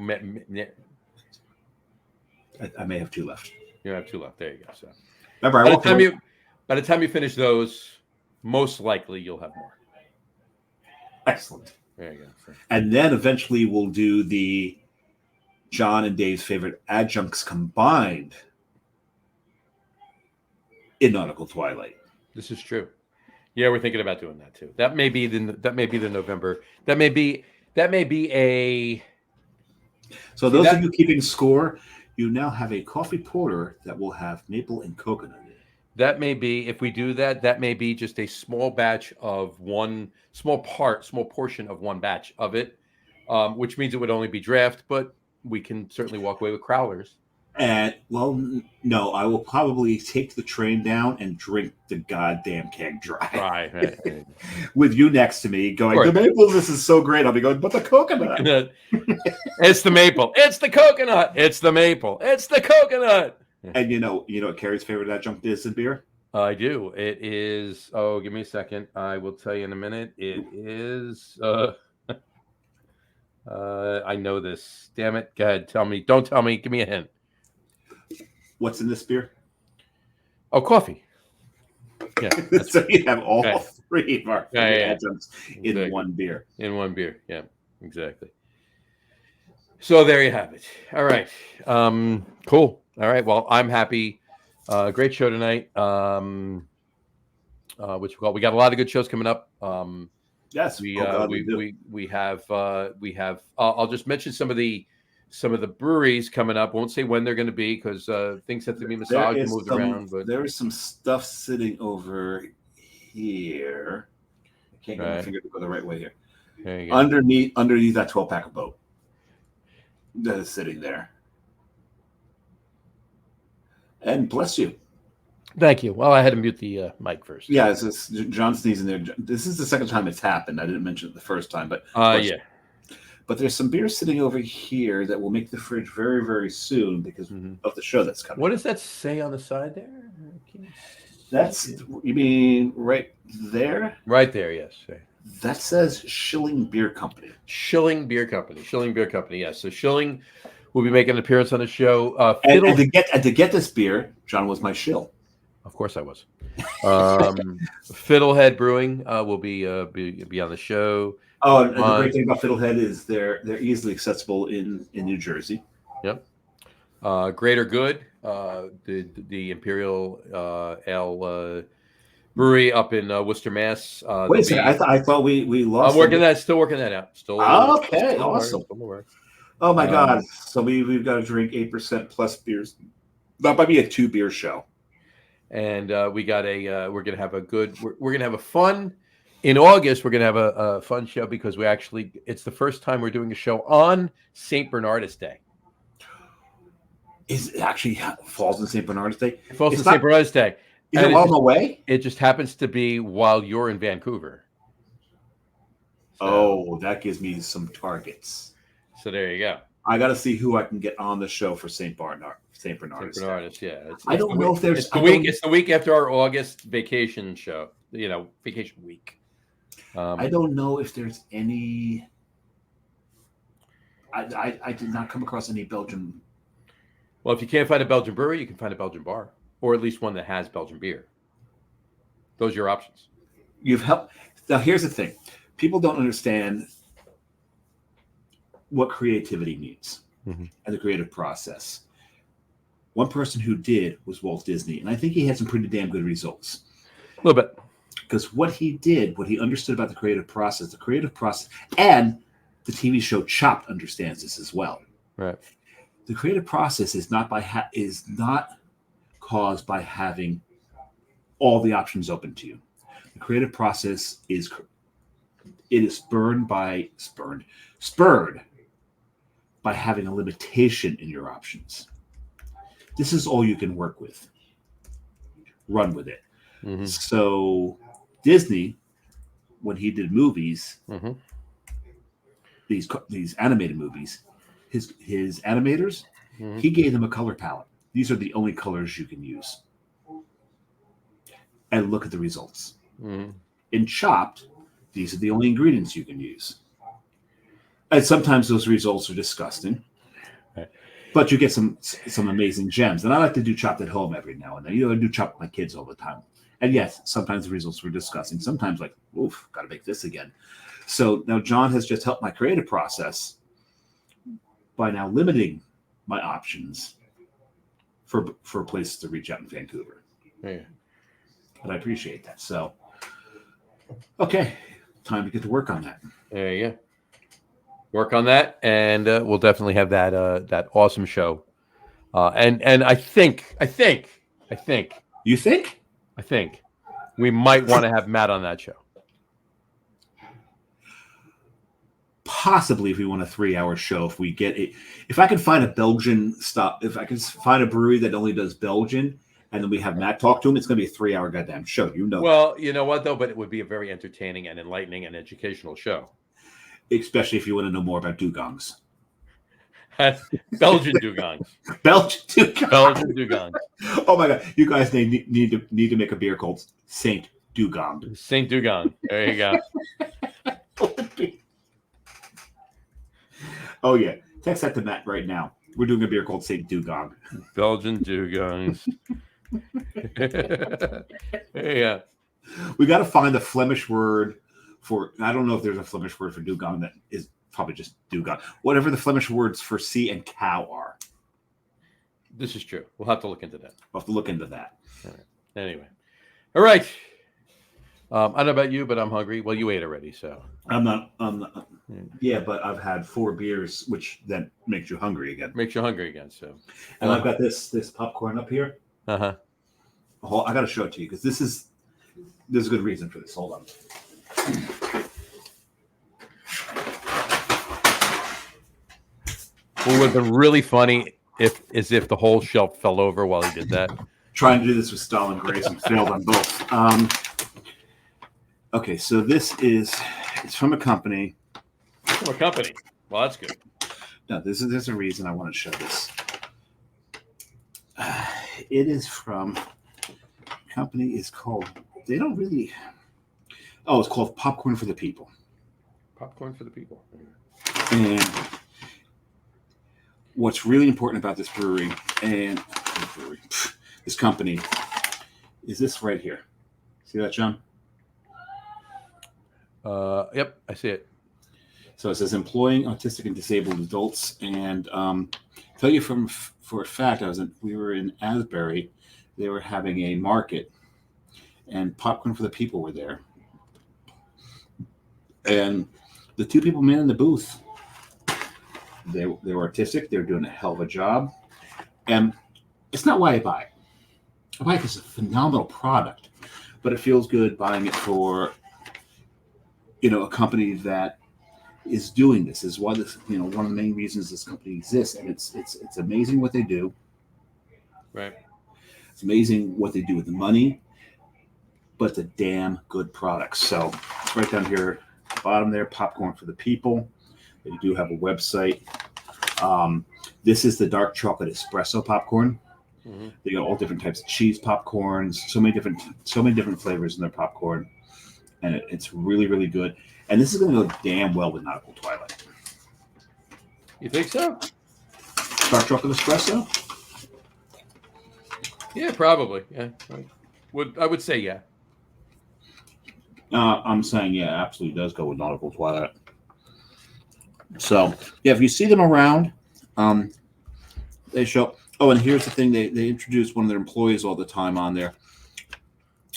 I may have 2 left. you have 2 left. There you go. So Remember, by the time you finish those, most likely you'll have more. Excellent. There you go. So. And then eventually we'll do the John and Dave's favorite adjuncts combined in Nautical Twilight. This is true. Yeah, we're thinking about doing that too. That may be the November. That may be a. So those of you keeping score, you now have a coffee porter that will have maple and coconut in it. That may be, if we do that, that may be just a small batch of one small portion of one batch of it, which means it would only be draft, but we can certainly walk away with crowlers. And, well, no, I will probably take the train down and drink the goddamn keg dry. Right. With you next to me going, the maple, this is so great. I'll be going, but the coconut. It's the maple. It's the coconut. It's the maple. It's the coconut. And you know what Carrie's favorite adjunct is in beer? I do. It is, give me a second. I will tell you in a minute. It is, I know this. Damn it. Go ahead. Tell me. Don't tell me. Give me a hint. What's in this beer? Oh, coffee. Yeah. So you have all 3 of our adjuncts in one beer. In one beer. Yeah, exactly. So there you have it. All right. Cool. All right. Well, I'm happy. Great show tonight. We got a lot of good shows coming up. Yes. We have. I'll just mention some of the breweries coming up. Won't say when they're going to be because things have to be massaged and moved around. But there is some stuff sitting over here. I can't get my finger to go the right way here. There you go. Underneath that 12-pack of boat that is sitting there. And bless you. Thank you. Well, I had to mute the mic first. Yeah, it's John sneezing there. This is the second time it's happened. I didn't mention it the first time, but yeah. But there's some beer sitting over here that will make the fridge very, very soon because of the show that's coming. What does that say on the side there? That's, you mean right there? Right there, yes. That says Schilling Beer Company. Schilling Beer Company, yes. So Schilling will be making an appearance on the show. And to get this beer, John was my shill. Of course I was. Fiddlehead Brewing will be on the show. Oh, and the great thing about Fiddlehead is they're easily accessible in New Jersey. Yep. Greater Good, the Imperial Ale Brewery up in Worcester, Mass. Wait a second, I thought we lost. Still working that out. Okay, awesome. Oh my God! So we've got to drink 8% plus beers. That might be a 2-beer show. And we're gonna have a fun. In August, we're gonna have a fun show because it's the first time we're doing a show on St. Bernardus Day. It actually falls on St. Bernardus Day? It falls on St. Bernardus Day. Is it while I'm away? It just happens to be while you're in Vancouver. So, that gives me some targets. So there you go. I got to see who I can get on the show for St. Bernardus. St. Bernardus, yeah. I don't know if there's... It's the week after our August vacation show. Vacation week. I don't know if there's any... I did not come across any Belgian... Well, if you can't find a Belgian brewery, you can find a Belgian bar. Or at least one that has Belgian beer. Those are your options. You've helped... Now, here's the thing. People don't understand what creativity means. Mhm. and the creative process. One person who did was Walt Disney, and I think he had some pretty damn good results. A little bit. Because what he did, what he understood about the creative process, and the TV show Chopped understands this as well. Right. The creative process is not caused by having all the options open to you. The creative process is spurred by having a limitation in your options. This is all you can work with. Run with it. Mm-hmm. So Disney, when he did movies, Mm-hmm. these animated movies, his animators, Mm-hmm. he gave them a color palette. These are the only colors you can use. And look at the results. Mm-hmm. In Chopped, these are the only ingredients you can use. And sometimes those results are disgusting. Right. But you get some amazing gems. And I like to do Chopped at home every now and then. I do Chopped with my kids all the time. And yes, sometimes the results were disgusting. Sometimes like, oof, got to make this again. So now John has just helped my creative process by now limiting my options for places to reach out in Vancouver. Yeah. But I appreciate that. So, okay, time to get to work on that. There you go. Work on that, and we'll definitely have that awesome show. And I think You think? we might want to have Matt on that show. Possibly, if we want a 3-hour show, if I can find a Belgian stop, if I can find a brewery that only does Belgian, and then we have Matt talk to him, it's going to be a 3-hour goddamn show. You know. Well, you know what though, but it would be a very entertaining and enlightening and educational show. Especially if you want to know more about dugongs. Belgian dugongs. Belgian dugongs. Belgian dugongs. Oh my god! You guys need to make a beer called Saint Dugong. Saint Dugong. There you go. Oh yeah, text that to Matt right now. We're doing a beer called Saint Dugong. Belgian dugongs. Yeah. We got to find the Flemish word for. I don't know if there's a Flemish word for dugong that is probably just dugong. Whatever the Flemish words for sea and cow are. This is true. We'll have to look into that. We'll have to look into that. All right. Anyway. All right. I don't know about you, but I'm hungry. Well, you ate already, so. I'm not. Yeah, but I've had 4 beers, which then makes you hungry again. Makes you hungry again, so. And I've got this popcorn up here. Uh-huh. I got to show it to you because there's a good reason for this. Hold on. What would have been really funny if the whole shelf fell over while he did that. Trying to do this with style and grace and failed on both. Okay, so it's from a company. From a company. Well, that's good. No, there's a reason I want to show this. It is from a company is called. They don't really. Oh, it's called Popcorn for the People. Popcorn for the people. And what's really important about this brewery and this company is this right here. See that, John? Yep, I see it. So it says employing autistic and disabled adults. And tell you for a fact, we were in Asbury. They were having a market, and Popcorn for the People were there. And the 2 people man in the booth, they were artistic. They were doing a hell of a job. And it's not why I buy it. I buy it because it's a phenomenal product, but it feels good buying it for, a company that is doing this. Is why this, one of the main reasons this company exists. And it's amazing what they do. Right. It's amazing what they do with the money, but it's a damn good product. So it's right down here at the bottom there, Popcorn for the People. They do have a website. This is the dark chocolate espresso popcorn. Mm-hmm. They got all different types of cheese popcorns, so many different flavors in their popcorn, and it's really, really good. And this is going to go damn well with Nautical Twilight. You think so? Dark chocolate espresso? Yeah, probably. Yeah, I would say yeah. I'm saying yeah, absolutely does go with Nautical Twilight. So yeah, if you see them around They show. Oh, and here's the thing: they introduce one of their employees all the time on there.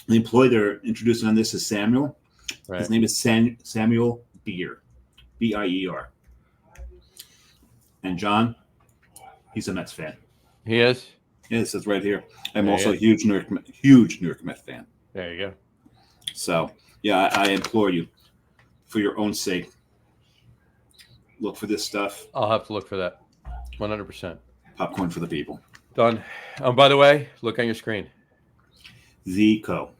The employee they're introducing on this is Samuel. Right. His name is Samuel Bier, Bier. And John, he's a Mets fan. He is. Yes, it's right here. I'm There also a he huge New York Mets fan. There you go. So, yeah, I implore you, for your own sake, look for this stuff. I'll have to look for that. 100%. Popcorn for the people. Done. By the way, look on your screen. Zico.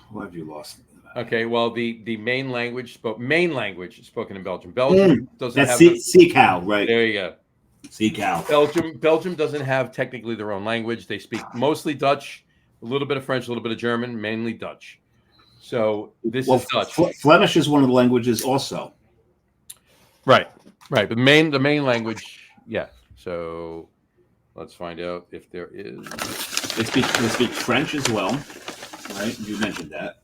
Why have you lost? Okay, well, the main language is spoken in Belgium. Belgium doesn't That's have. Seacow, right? There you go. Seacow. Belgium doesn't have technically their own language. They speak mostly Dutch, a little bit of French, a little bit of German, mainly Dutch. So this is Dutch. Flemish is one of the languages also. Right. But the main language, yeah. So let's find out if there is. They speak French as well, right? You mentioned that.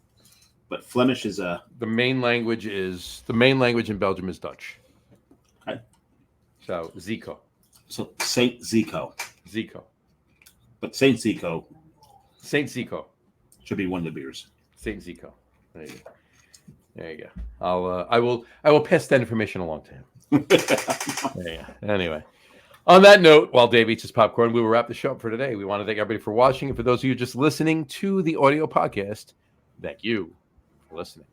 But Flemish is the main language in Belgium is Dutch. Okay. So Zico. So Saint Zico. But Saint Zico should be one of the beers. Saint Zico. There you go. I will pass that information along to him. There you go. Anyway. On that note, while Dave eats his popcorn, we will wrap the show up for today. We want to thank everybody for watching. And for those of you just listening to the audio podcast, thank you for listening.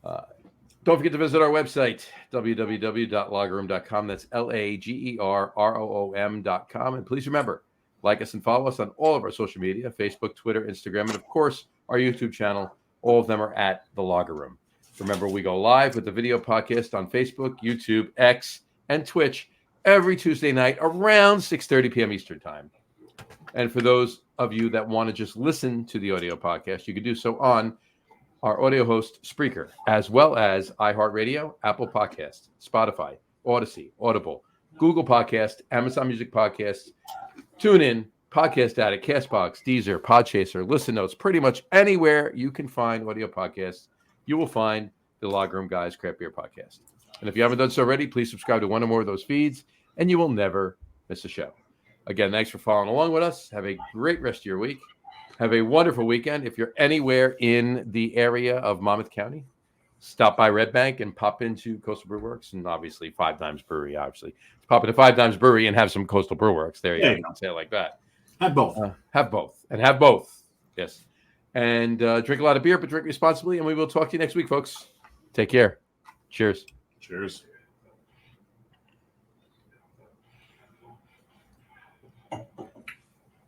Don't forget to visit our website, www.lagerroom.com. That's LAGERROOM.com. And please remember, like us and follow us on all of our social media, Facebook, Twitter, Instagram, and of course, our YouTube channel. All of them are at The Lager Room. Remember, we go live with the video podcast on Facebook, YouTube, X, and Twitch every Tuesday night around 6:30 p.m. Eastern Time. And for those of you that want to just listen to the audio podcast, you can do so on our audio host, Spreaker, as well as iHeartRadio, Apple Podcasts, Spotify, Odyssey, Audible, Google Podcast, Amazon Music Podcasts, TuneIn, Podcast Addict, Castbox, Deezer, Podchaser, Listen Notes, pretty much anywhere you can find audio podcasts, you will find the Lager Room Guys Craft Beer Podcast. And if you haven't done so already, please subscribe to one or more of those feeds, and you will never miss a show. Again, thanks for following along with us. Have a great rest of your week. Have a wonderful weekend. If you're anywhere in the area of Monmouth County, stop by Red Bank and pop into Coastal Brew Works, and obviously Five Dimes Brewery, obviously. Pop into Five Dimes Brewery and have some Coastal Brew Works. There you go. You can say it like that. Have both. Have both. Yes. And drink a lot of beer, but drink responsibly. And we will talk to you next week, folks. Take care. Cheers. Cheers.